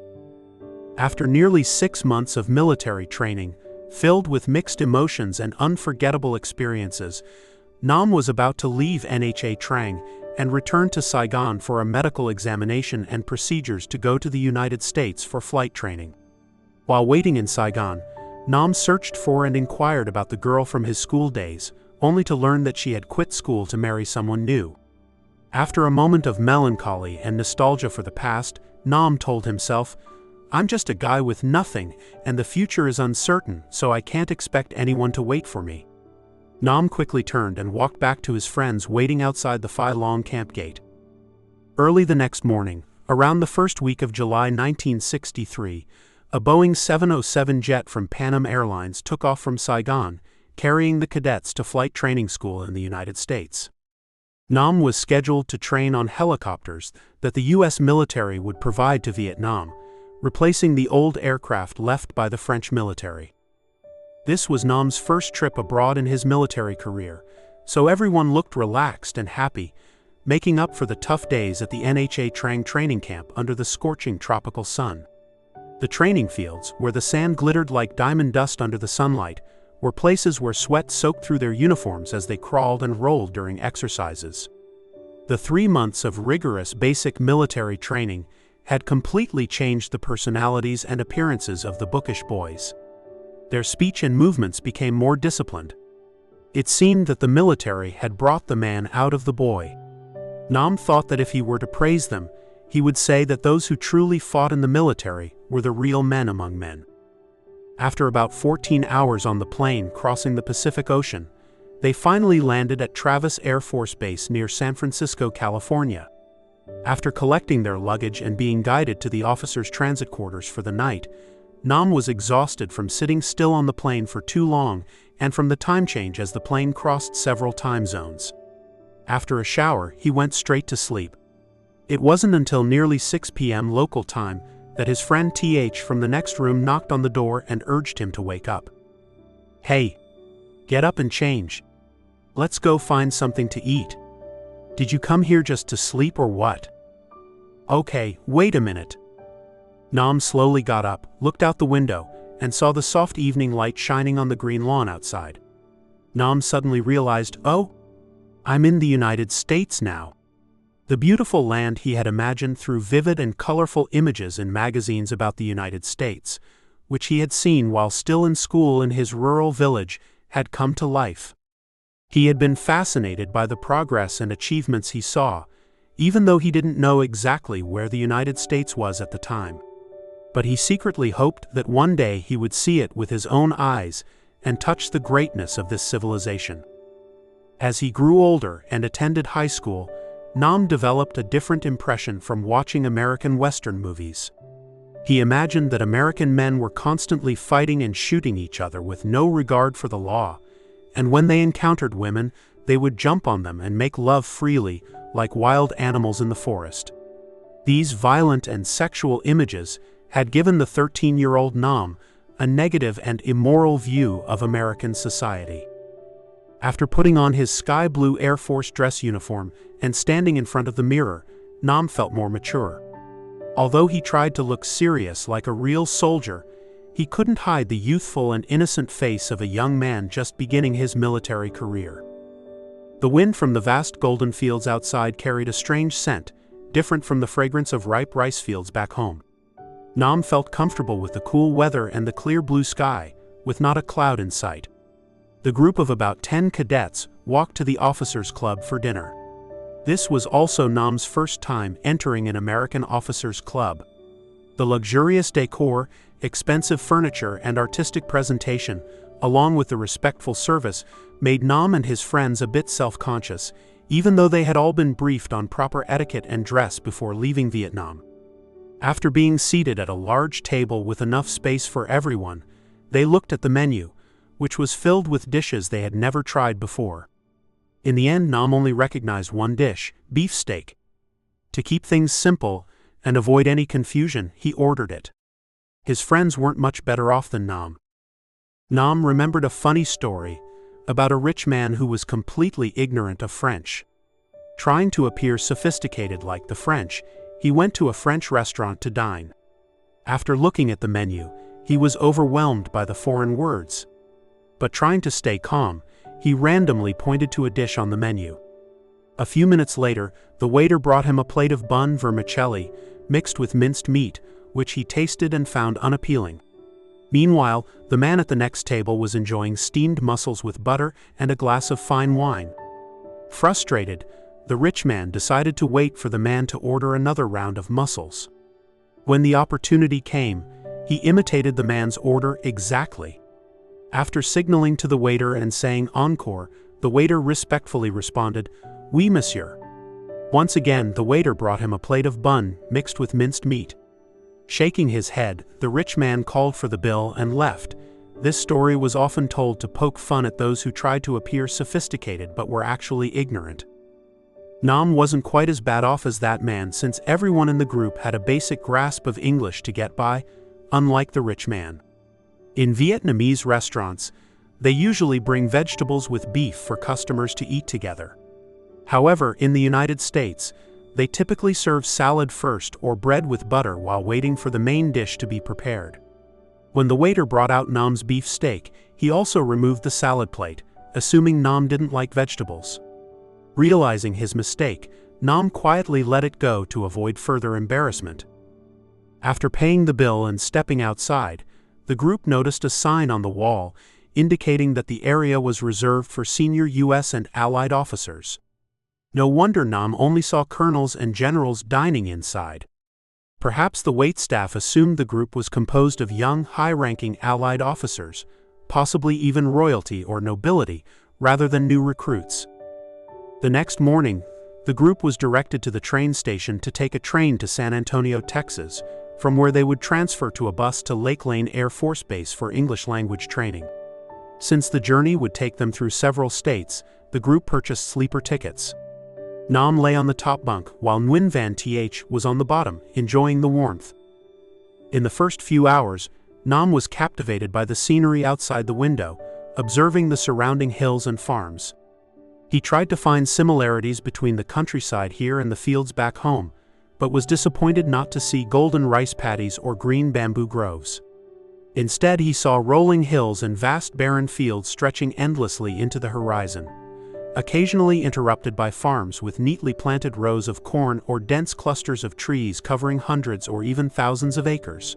After nearly 6 months of military training, filled with mixed emotions and unforgettable experiences, Nam was about to leave Nha Trang and return to Saigon for a medical examination and procedures to go to the United States for flight training. While waiting in Saigon, Nam searched for and inquired about the girl from his school days, only to learn that she had quit school to marry someone new. After a moment of melancholy and nostalgia for the past, Nam told himself, "I'm just a guy with nothing, and the future is uncertain, so I can't expect anyone to wait for me." Nam quickly turned and walked back to his friends waiting outside the Phi Long camp gate. Early the next morning, around the first week of July 1963, a Boeing 707 jet from Pan Am Airlines took off from Saigon, carrying the cadets to flight training school in the United States. Nam was scheduled to train on helicopters that the U.S. military would provide to Vietnam, replacing the old aircraft left by the French military. This was Nam's first trip abroad in his military career, so everyone looked relaxed and happy, making up for the tough days at the Nha Trang training camp under the scorching tropical sun. The training fields, where the sand glittered like diamond dust under the sunlight, were places where sweat soaked through their uniforms as they crawled and rolled during exercises. The 3 months of rigorous basic military training had completely changed the personalities and appearances of the bookish boys. Their speech and movements became more disciplined. It seemed that the military had brought the man out of the boy. Nam thought that if he were to praise them, he would say that those who truly fought in the military were the real men among men. After about 14 hours on the plane crossing the Pacific Ocean, they finally landed at Travis Air Force Base near San Francisco, California. After collecting their luggage and being guided to the officers' transit quarters for the night, Nam was exhausted from sitting still on the plane for too long and from the time change as the plane crossed several time zones. After a shower, he went straight to sleep. It wasn't until nearly 6 p.m. local time that his friend TH from the next room knocked on the door and urged him to wake up. "Hey, get up and change. Let's go find something to eat. Did you come here just to sleep or what?" "Okay, wait a minute." Nam slowly got up, looked out the window, and saw the soft evening light shining on the green lawn outside. Nam suddenly realized, oh, I'm in the United States now. The beautiful land he had imagined through vivid and colorful images in magazines about the United States, which he had seen while still in school in his rural village, had come to life. He had been fascinated by the progress and achievements he saw, even though he didn't know exactly where the United States was at the time. But he secretly hoped that one day he would see it with his own eyes and touch the greatness of this civilization. As he grew older and attended high school, Nam developed a different impression from watching American Western movies. He imagined that American men were constantly fighting and shooting each other with no regard for the law, and when they encountered women, they would jump on them and make love freely, like wild animals in the forest. These violent and sexual images had given the 13-year-old Nam a negative and immoral view of American society. After putting on his sky blue Air Force dress uniform and standing in front of the mirror, Nam felt more mature. Although he tried to look serious like a real soldier, he couldn't hide the youthful and innocent face of a young man just beginning his military career. The wind from the vast golden fields outside carried a strange scent, different from the fragrance of ripe rice fields back home. Nam felt comfortable with the cool weather and the clear blue sky, with not a cloud in sight. The group of about 10 cadets walked to the officers' club for dinner. This was also Nam's first time entering an American officers' club. The luxurious decor, expensive furniture, and artistic presentation, along with the respectful service, made Nam and his friends a bit self-conscious, even though they had all been briefed on proper etiquette and dress before leaving Vietnam. After being seated at a large table with enough space for everyone, they looked at the menu, which was filled with dishes they had never tried before. In the end, Nam only recognized one dish, beef steak. To keep things simple and avoid any confusion, he ordered it. His friends weren't much better off than Nam. Nam remembered a funny story about a rich man who was completely ignorant of French. Trying to appear sophisticated like the French, he went to a French restaurant to dine. After looking at the menu, he was overwhelmed by the foreign words. But trying to stay calm, he randomly pointed to a dish on the menu. A few minutes later, the waiter brought him a plate of bun vermicelli mixed with minced meat, which he tasted and found unappealing. Meanwhile, the man at the next table was enjoying steamed mussels with butter and a glass of fine wine. Frustrated, the rich man decided to wait for the man to order another round of mussels. When the opportunity came, he imitated the man's order exactly. After signaling to the waiter and saying encore, the waiter respectfully responded, "Oui, monsieur." Once again, the waiter brought him a plate of bun mixed with minced meat. Shaking his head, the rich man called for the bill and left. This story was often told to poke fun at those who tried to appear sophisticated but were actually ignorant. Nam wasn't quite as bad off as that man, since everyone in the group had a basic grasp of English to get by, unlike the rich man. In Vietnamese restaurants, they usually bring vegetables with beef for customers to eat together. However, in the United States, they typically serve salad first or bread with butter while waiting for the main dish to be prepared. When the waiter brought out Nam's beef steak, he also removed the salad plate, assuming Nam didn't like vegetables. Realizing his mistake, Nam quietly let it go to avoid further embarrassment. After paying the bill and stepping outside, the group noticed a sign on the wall indicating that the area was reserved for senior U.S. and Allied officers. No wonder Nam only saw colonels and generals dining inside. Perhaps the waitstaff assumed the group was composed of young, high-ranking Allied officers, possibly even royalty or nobility, rather than new recruits. The next morning, the group was directed to the train station to take a train to San Antonio, Texas, from where they would transfer to a bus to Lake Lane Air Force Base for English language training. Since the journey would take them through several states, the group purchased sleeper tickets. Nam lay on the top bunk, while Nguyen was on the bottom, enjoying the warmth. In the first few hours, Nam was captivated by the scenery outside the window, observing the surrounding hills and farms. He tried to find similarities between the countryside here and the fields back home, but was disappointed not to see golden rice paddies or green bamboo groves. Instead, he saw rolling hills and vast barren fields stretching endlessly into the horizon, occasionally interrupted by farms with neatly planted rows of corn or dense clusters of trees covering hundreds or even thousands of acres.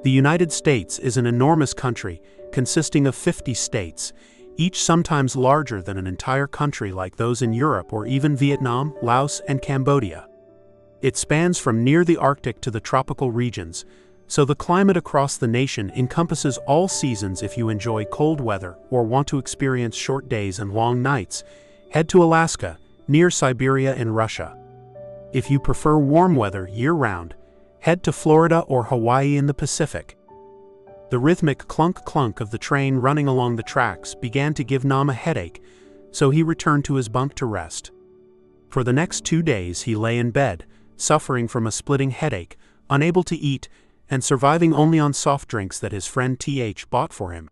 The United States is an enormous country, consisting of 50 states, each sometimes larger than an entire country like those in Europe or even Vietnam, Laos, and Cambodia. It spans from near the Arctic to the tropical regions, so the climate across the nation encompasses all seasons. If you enjoy cold weather or want to experience short days and long nights, head to Alaska, near Siberia in Russia. If you prefer warm weather year-round, head to Florida or Hawaii in the Pacific. The rhythmic clunk-clunk of the train running along the tracks began to give Nam a headache, so he returned to his bunk to rest. For the next 2 days he lay in bed, suffering from a splitting headache, unable to eat, and surviving only on soft drinks that his friend bought for him.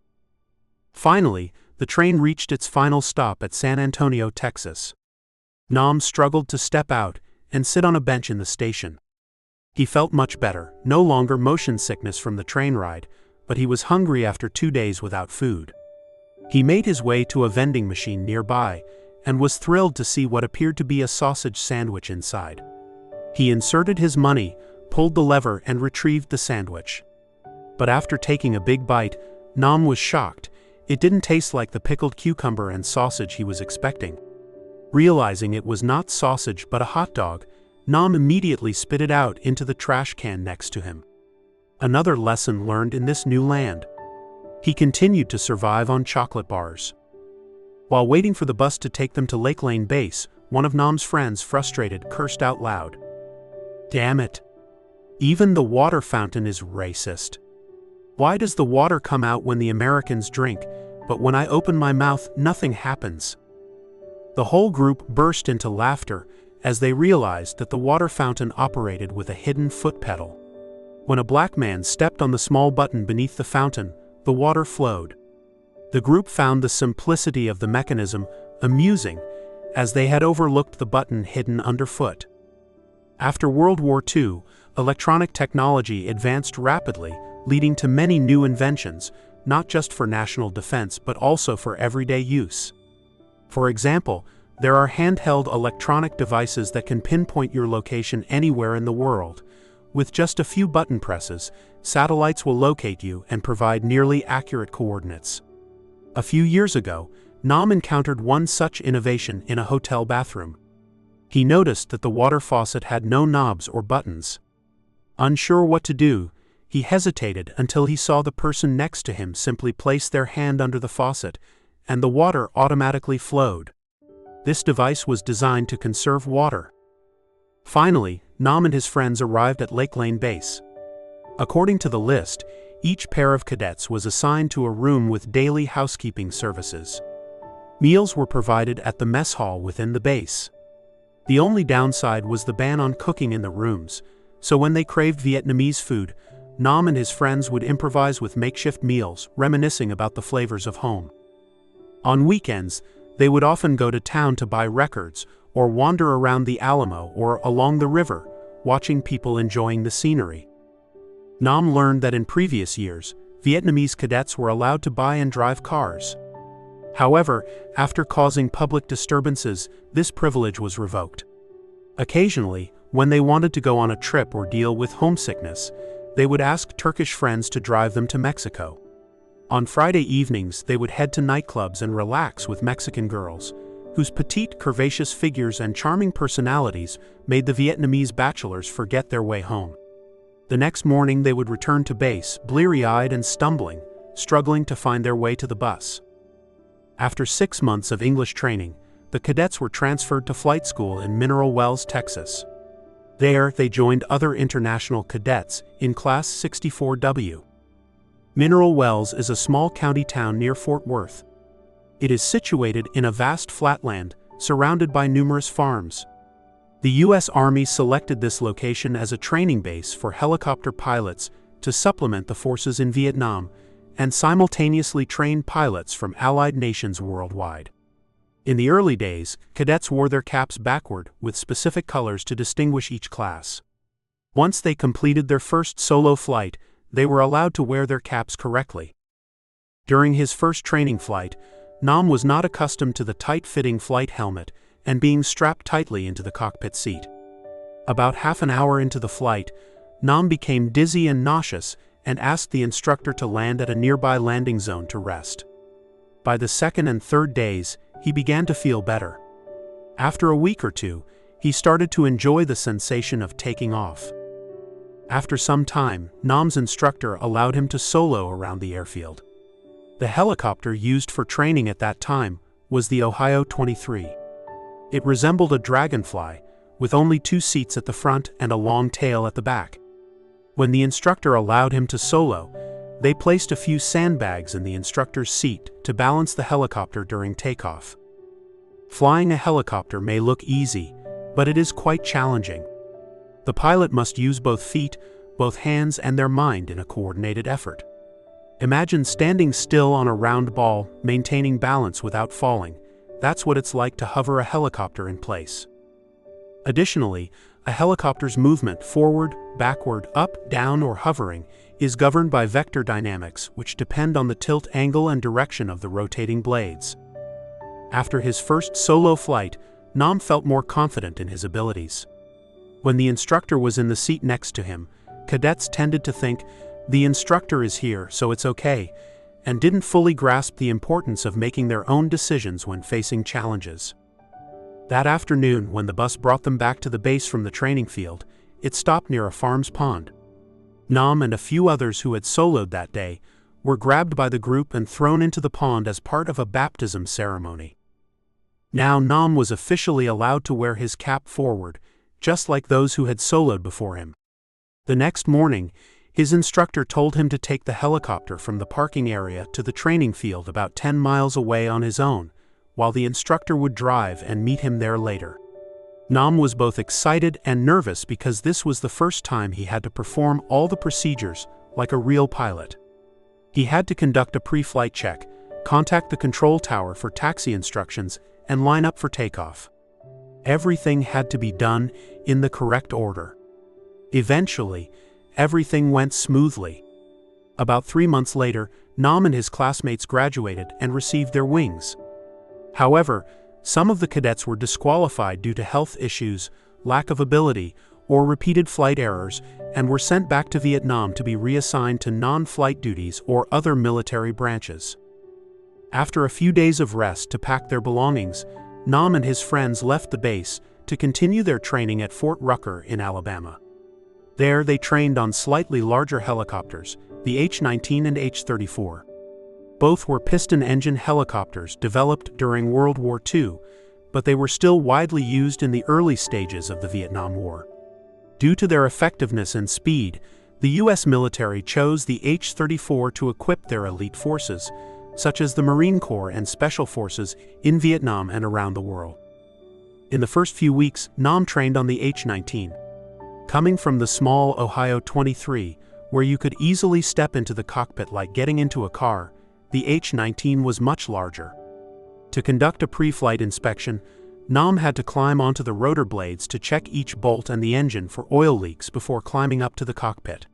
Finally, the train reached its final stop at San Antonio, Texas. Nam struggled to step out and sit on a bench in the station. He felt much better, no longer motion sickness from the train ride, but he was hungry after 2 days without food. He made his way to a vending machine nearby and was thrilled to see what appeared to be a sausage sandwich inside. He inserted his money, pulled the lever, and retrieved the sandwich. But after taking a big bite, Nam was shocked. It didn't taste like the pickled cucumber and sausage he was expecting. Realizing it was not sausage but a hot dog, Nam immediately spit it out into the trash can next to him. Another lesson learned in this new land. He continued to survive on chocolate bars. While waiting for the bus to take them to Lake Lane Base, one of Nam's friends, frustrated, cursed out loud. "Damn it! Even the water fountain is racist. Why does the water come out when the Americans drink, but when I open my mouth, nothing happens?" The whole group burst into laughter as they realized that the water fountain operated with a hidden foot pedal. When a black man stepped on the small button beneath the fountain, the water flowed. The group found the simplicity of the mechanism amusing, as they had overlooked the button hidden underfoot. After World War II, electronic technology advanced rapidly, leading to many new inventions, not just for national defense but also for everyday use. For example, there are handheld electronic devices that can pinpoint your location anywhere in the world. With just a few button presses, satellites will locate you and provide nearly accurate coordinates. A few years ago, Nam encountered one such innovation in a hotel bathroom. He noticed that the water faucet had no knobs or buttons. Unsure what to do, he hesitated until he saw the person next to him simply place their hand under the faucet, and the water automatically flowed. This device was designed to conserve water. Finally, Nam and his friends arrived at Lake Lane Base. According to the list, each pair of cadets was assigned to a room with daily housekeeping services. Meals were provided at the mess hall within the base. The only downside was the ban on cooking in the rooms, so when they craved Vietnamese food, Nam and his friends would improvise with makeshift meals, reminiscing about the flavors of home. On weekends, they would often go to town to buy records, or wander around the Alamo or along the river, watching people enjoying the scenery. Nam learned that in previous years, Vietnamese cadets were allowed to buy and drive cars. However, after causing public disturbances, this privilege was revoked. Occasionally, when they wanted to go on a trip or deal with homesickness, they would ask Turkish friends to drive them to Mexico. On Friday evenings, they would head to nightclubs and relax with Mexican girls, whose petite, curvaceous figures and charming personalities made the Vietnamese bachelors forget their way home. The next morning they would return to base, bleary-eyed and stumbling, struggling to find their way to the bus. After 6 months of English training, the cadets were transferred to flight school in Mineral Wells, Texas. There, they joined other international cadets in Class 64W. Mineral Wells is a small county town near Fort Worth. It is situated in a vast flatland, surrounded by numerous farms. The U.S. Army selected this location as a training base for helicopter pilots to supplement the forces in Vietnam and simultaneously train pilots from allied nations worldwide. In the early days, cadets wore their caps backward with specific colors to distinguish each class. Once they completed their first solo flight, they were allowed to wear their caps correctly. During his first training flight, Nam was not accustomed to the tight-fitting flight helmet and being strapped tightly into the cockpit seat. About half an hour into the flight, Nam became dizzy and nauseous and asked the instructor to land at a nearby landing zone to rest. By the second and third days, he began to feel better. After a week or two, he started to enjoy the sensation of taking off. After some time, Nam's instructor allowed him to solo around the airfield. The helicopter used for training at that time was the Ohio 23. It resembled a dragonfly, with only 2 seats at the front and a long tail at the back. When the instructor allowed him to solo, they placed a few sandbags in the instructor's seat to balance the helicopter during takeoff. Flying a helicopter may look easy, but it is quite challenging. The pilot must use both feet, both hands, and their mind in a coordinated effort. Imagine standing still on a round ball, maintaining balance without falling. That's what it's like to hover a helicopter in place. Additionally, a helicopter's movement forward, backward, up, down, or hovering is governed by vector dynamics, which depend on the tilt angle and direction of the rotating blades. After his first solo flight, Nam felt more confident in his abilities. When the instructor was in the seat next to him, cadets tended to think, "The instructor is here, so it's okay," and didn't fully grasp the importance of making their own decisions when facing challenges. That afternoon, when the bus brought them back to the base from the training field, it stopped near a farm's pond. Nam and a few others who had soloed that day were grabbed by the group and thrown into the pond as part of a baptism ceremony. Now Nam was officially allowed to wear his cap forward, just like those who had soloed before him. The next morning, his instructor told him to take the helicopter from the parking area to the training field about 10 miles away on his own, while the instructor would drive and meet him there later. Nam was both excited and nervous because this was the first time he had to perform all the procedures like a real pilot. He had to conduct a pre-flight check, contact the control tower for taxi instructions, and line up for takeoff. Everything had to be done in the correct order. Eventually, everything went smoothly. About 3 months later, Nam and his classmates graduated and received their wings. However, some of the cadets were disqualified due to health issues, lack of ability, or repeated flight errors, and were sent back to Vietnam to be reassigned to non-flight duties or other military branches. After a few days of rest to pack their belongings, Nam and his friends left the base to continue their training at Fort Rucker in Alabama. There they trained on slightly larger helicopters, the H-19 and H-34. Both were piston-engine helicopters developed during World War II, but they were still widely used in the early stages of the Vietnam War. Due to their effectiveness and speed, the U.S. military chose the H-34 to equip their elite forces, such as the Marine Corps and Special Forces in Vietnam and around the world. In the first few weeks, Nam trained on the H-19. Coming from the small Ohio 23, where you could easily step into the cockpit like getting into a car, the H-19 was much larger. To conduct a pre-flight inspection, Nam had to climb onto the rotor blades to check each bolt and the engine for oil leaks before climbing up to the cockpit.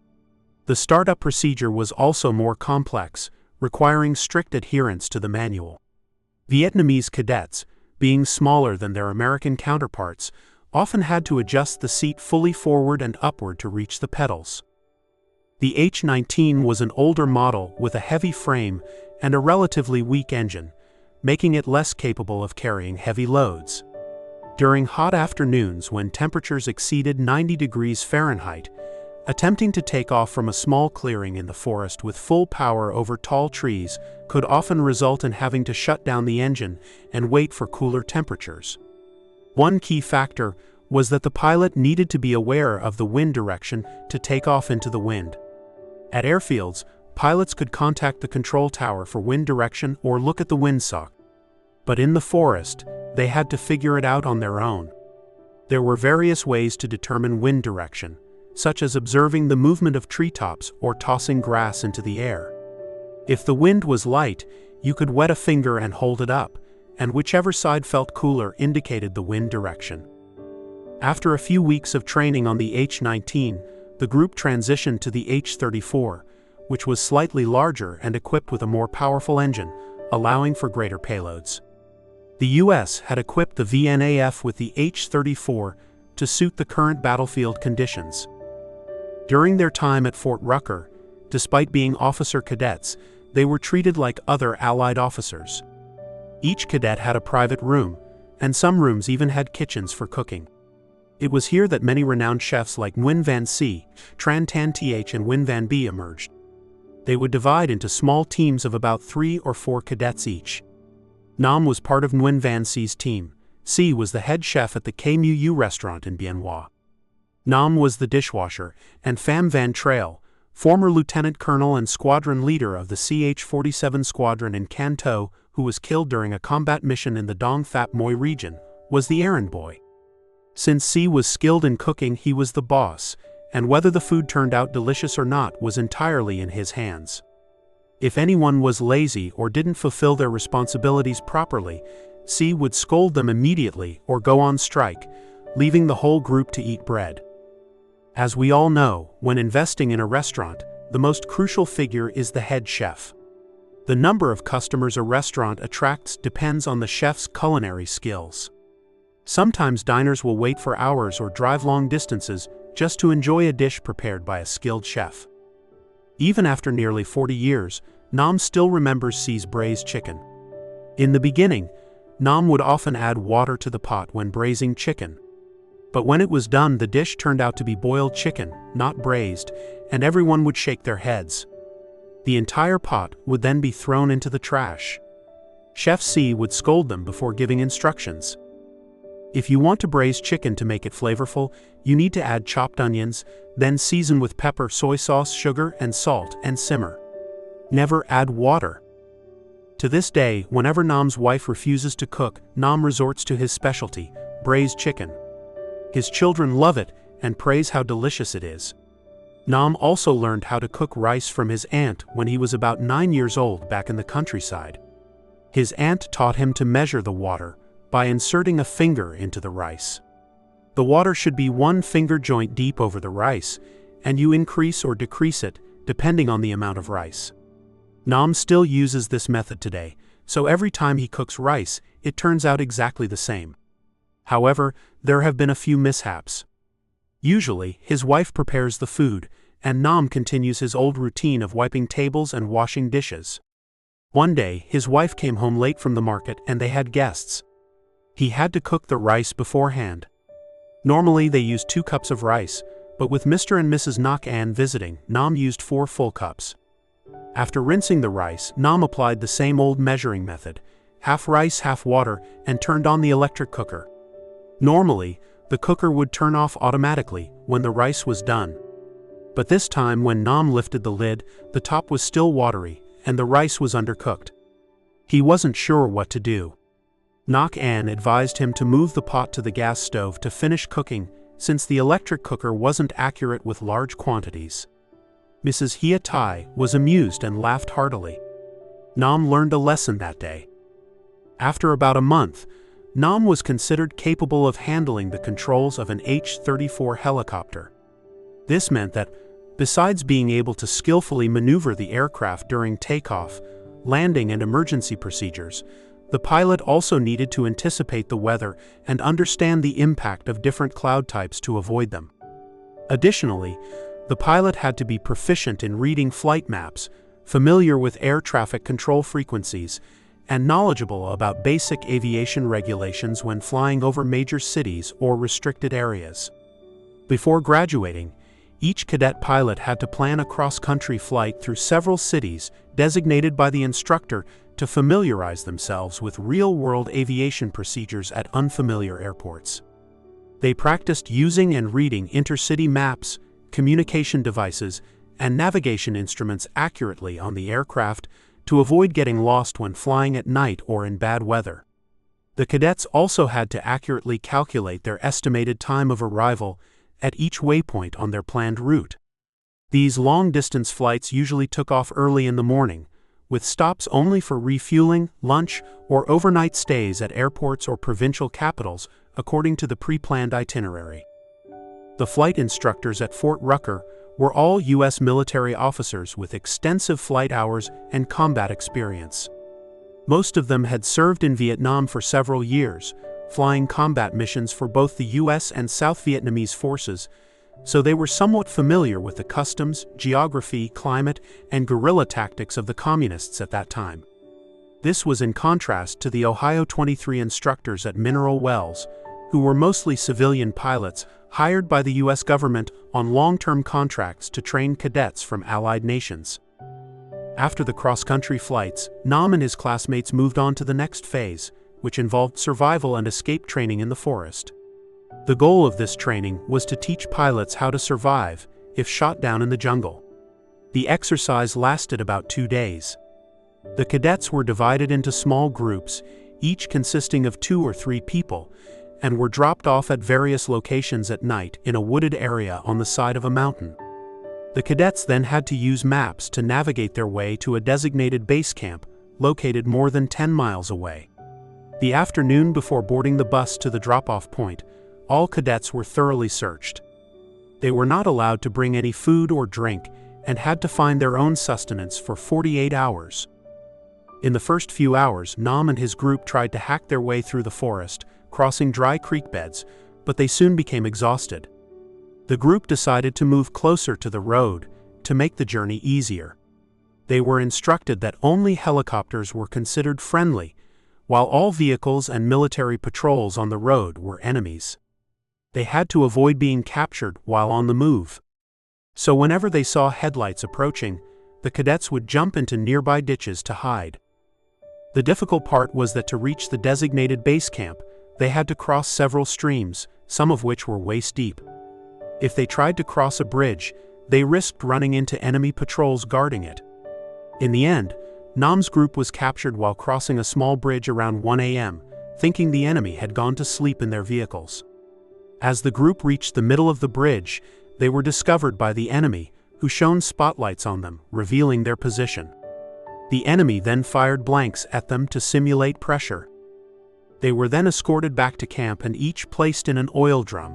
The startup procedure was also more complex, requiring strict adherence to the manual. Vietnamese cadets, being smaller than their American counterparts, often had to adjust the seat fully forward and upward to reach the pedals. The H-19 was an older model with a heavy frame and a relatively weak engine, making it less capable of carrying heavy loads. During hot afternoons when temperatures exceeded 90 degrees Fahrenheit, attempting to take off from a small clearing in the forest with full power over tall trees could often result in having to shut down the engine and wait for cooler temperatures. One key factor was that the pilot needed to be aware of the wind direction to take off into the wind. At airfields, pilots could contact the control tower for wind direction or look at the windsock. But in the forest, they had to figure it out on their own. There were various ways to determine wind direction, such as observing the movement of treetops or tossing grass into the air. If the wind was light, you could wet a finger and hold it up, and whichever side felt cooler indicated the wind direction. After a few weeks of training on the H-19, the group transitioned to the H-34, which was slightly larger and equipped with a more powerful engine, allowing for greater payloads. The U.S. had equipped the VNAF with the H-34 to suit the current battlefield conditions. During their time at Fort Rucker, despite being officer cadets, they were treated like other Allied officers. Each cadet had a private room, and some rooms even had kitchens for cooking. It was here that many renowned chefs like Nguyen Van C, Tran Tan Th and Nguyen Van B emerged. They would divide into small teams of about 3 or 4 cadets each. Nam was part of Nguyen Van C's team. C was the head chef at the KMUU restaurant in Bien Hoa. Nam was the dishwasher, and Pham Van Trail, former lieutenant colonel and squadron leader of the CH-47 squadron in Can Tho, who was killed during a combat mission in the Dong Thap Moi region, was the errand boy. Since C was skilled in cooking, he was the boss, and whether the food turned out delicious or not was entirely in his hands. If anyone was lazy or didn't fulfill their responsibilities properly, C would scold them immediately or go on strike, leaving the whole group to eat bread. As we all know, when investing in a restaurant, the most crucial figure is the head chef. The number of customers a restaurant attracts depends on the chef's culinary skills. Sometimes diners will wait for hours or drive long distances just to enjoy a dish prepared by a skilled chef. Even after nearly 40 years, Nam still remembers C's braised chicken. In the beginning, Nam would often add water to the pot when braising chicken. But when it was done, the dish turned out to be boiled chicken, not braised, and everyone would shake their heads. The entire pot would then be thrown into the trash. Chef C would scold them before giving instructions. If you want to braise chicken to make it flavorful, you need to add chopped onions, then season with pepper, soy sauce, sugar, and salt, and simmer. Never add water. To this day, whenever Nam's wife refuses to cook, Nam resorts to his specialty, braised chicken. His children love it and praise how delicious it is. Nam also learned how to cook rice from his aunt when he was about 9 years old back in the countryside. His aunt taught him to measure the water by inserting a finger into the rice. The water should be 1 finger joint deep over the rice, and you increase or decrease it depending on the amount of rice. Nam still uses this method today, so every time he cooks rice, it turns out exactly the same. However, there have been a few mishaps. Usually, his wife prepares the food, and Nam continues his old routine of wiping tables and washing dishes. One day, his wife came home late from the market and they had guests. He had to cook the rice beforehand. Normally they use 2 cups of rice, but with Mr. and Mrs. Nguyen visiting, Nam used 4 full cups. After rinsing the rice, Nam applied the same old measuring method, half rice, half water, and turned on the electric cooker. Normally, the cooker would turn off automatically when the rice was done. But this time when Nam lifted the lid, the top was still watery, and the rice was undercooked. He wasn't sure what to do. Nguyen advised him to move the pot to the gas stove to finish cooking, since the electric cooker wasn't accurate with large quantities. Mrs. Hia Tai was amused and laughed heartily. Nam learned a lesson that day. After about a month, Nam was considered capable of handling the controls of an H-34 helicopter. This meant that, besides being able to skillfully maneuver the aircraft during takeoff, landing, and emergency procedures, the pilot also needed to anticipate the weather and understand the impact of different cloud types to avoid them. Additionally, the pilot had to be proficient in reading flight maps, familiar with air traffic control frequencies, and knowledgeable about basic aviation regulations when flying over major cities or restricted areas. Before graduating, each cadet pilot had to plan a cross-country flight through several cities designated by the instructor to familiarize themselves with real-world aviation procedures at unfamiliar airports. They practiced using and reading intercity maps, communication devices, and navigation instruments accurately on the aircraft to avoid getting lost when flying at night or in bad weather. The cadets also had to accurately calculate their estimated time of arrival at each waypoint on their planned route. These long-distance flights usually took off early in the morning, with stops only for refueling, lunch, or overnight stays at airports or provincial capitals according to the pre-planned itinerary. The flight instructors at Fort Rucker were all U.S. military officers with extensive flight hours and combat experience. Most of them had served in Vietnam for several years, flying combat missions for both the U.S. and South Vietnamese forces, so they were somewhat familiar with the customs, geography, climate, and guerrilla tactics of the communists at that time. This was in contrast to the Ohio 23 instructors at Mineral Wells, who were mostly civilian pilots hired by the U.S. government on long-term contracts to train cadets from allied nations. After the cross-country flights, Nam and his classmates moved on to the next phase, which involved survival and escape training in the forest. The goal of this training was to teach pilots how to survive if shot down in the jungle. The exercise lasted about 2 days. The cadets were divided into small groups, each consisting of 2 or 3 people, and were dropped off at various locations at night in a wooded area on the side of a mountain. The cadets then had to use maps to navigate their way to a designated base camp located more than 10 miles away. The afternoon before boarding the bus to the drop-off point, all cadets were thoroughly searched. They were not allowed to bring any food or drink and had to find their own sustenance for 48 hours. In the first few hours, Nam and his group tried to hack their way through the forest, crossing dry creek beds, but they soon became exhausted. The group decided to move closer to the road to make the journey easier. They were instructed that only helicopters were considered friendly, while all vehicles and military patrols on the road were enemies. They had to avoid being captured while on the move. So whenever they saw headlights approaching, the cadets would jump into nearby ditches to hide. The difficult part was that to reach the designated base camp, they had to cross several streams, some of which were waist-deep. If they tried to cross a bridge, they risked running into enemy patrols guarding it. In the end, Nam's group was captured while crossing a small bridge around 1 a.m., thinking the enemy had gone to sleep in their vehicles. As the group reached the middle of the bridge, they were discovered by the enemy, who shone spotlights on them, revealing their position. The enemy then fired blanks at them to simulate pressure. They were then escorted back to camp and each placed in an oil drum,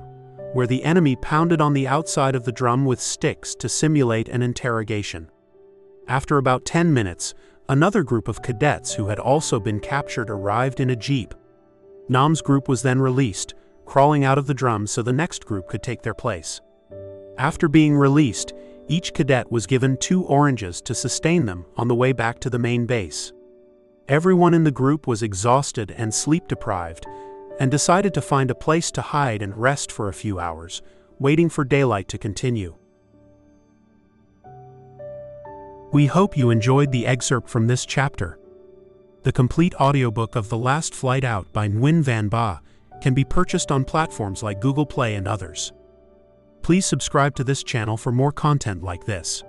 where the enemy pounded on the outside of the drum with sticks to simulate an interrogation. After about 10 minutes, another group of cadets who had also been captured arrived in a jeep. Nam's group was then released, crawling out of the drum so the next group could take their place. After being released, each cadet was given 2 oranges to sustain them on the way back to the main base. Everyone in the group was exhausted and sleep-deprived, and decided to find a place to hide and rest for a few hours, waiting for daylight to continue. We hope you enjoyed the excerpt from this chapter. The complete audiobook of The Last Flight Out by Nguyen Van Ba can be purchased on platforms like Google Play and others. Please subscribe to this channel for more content like this.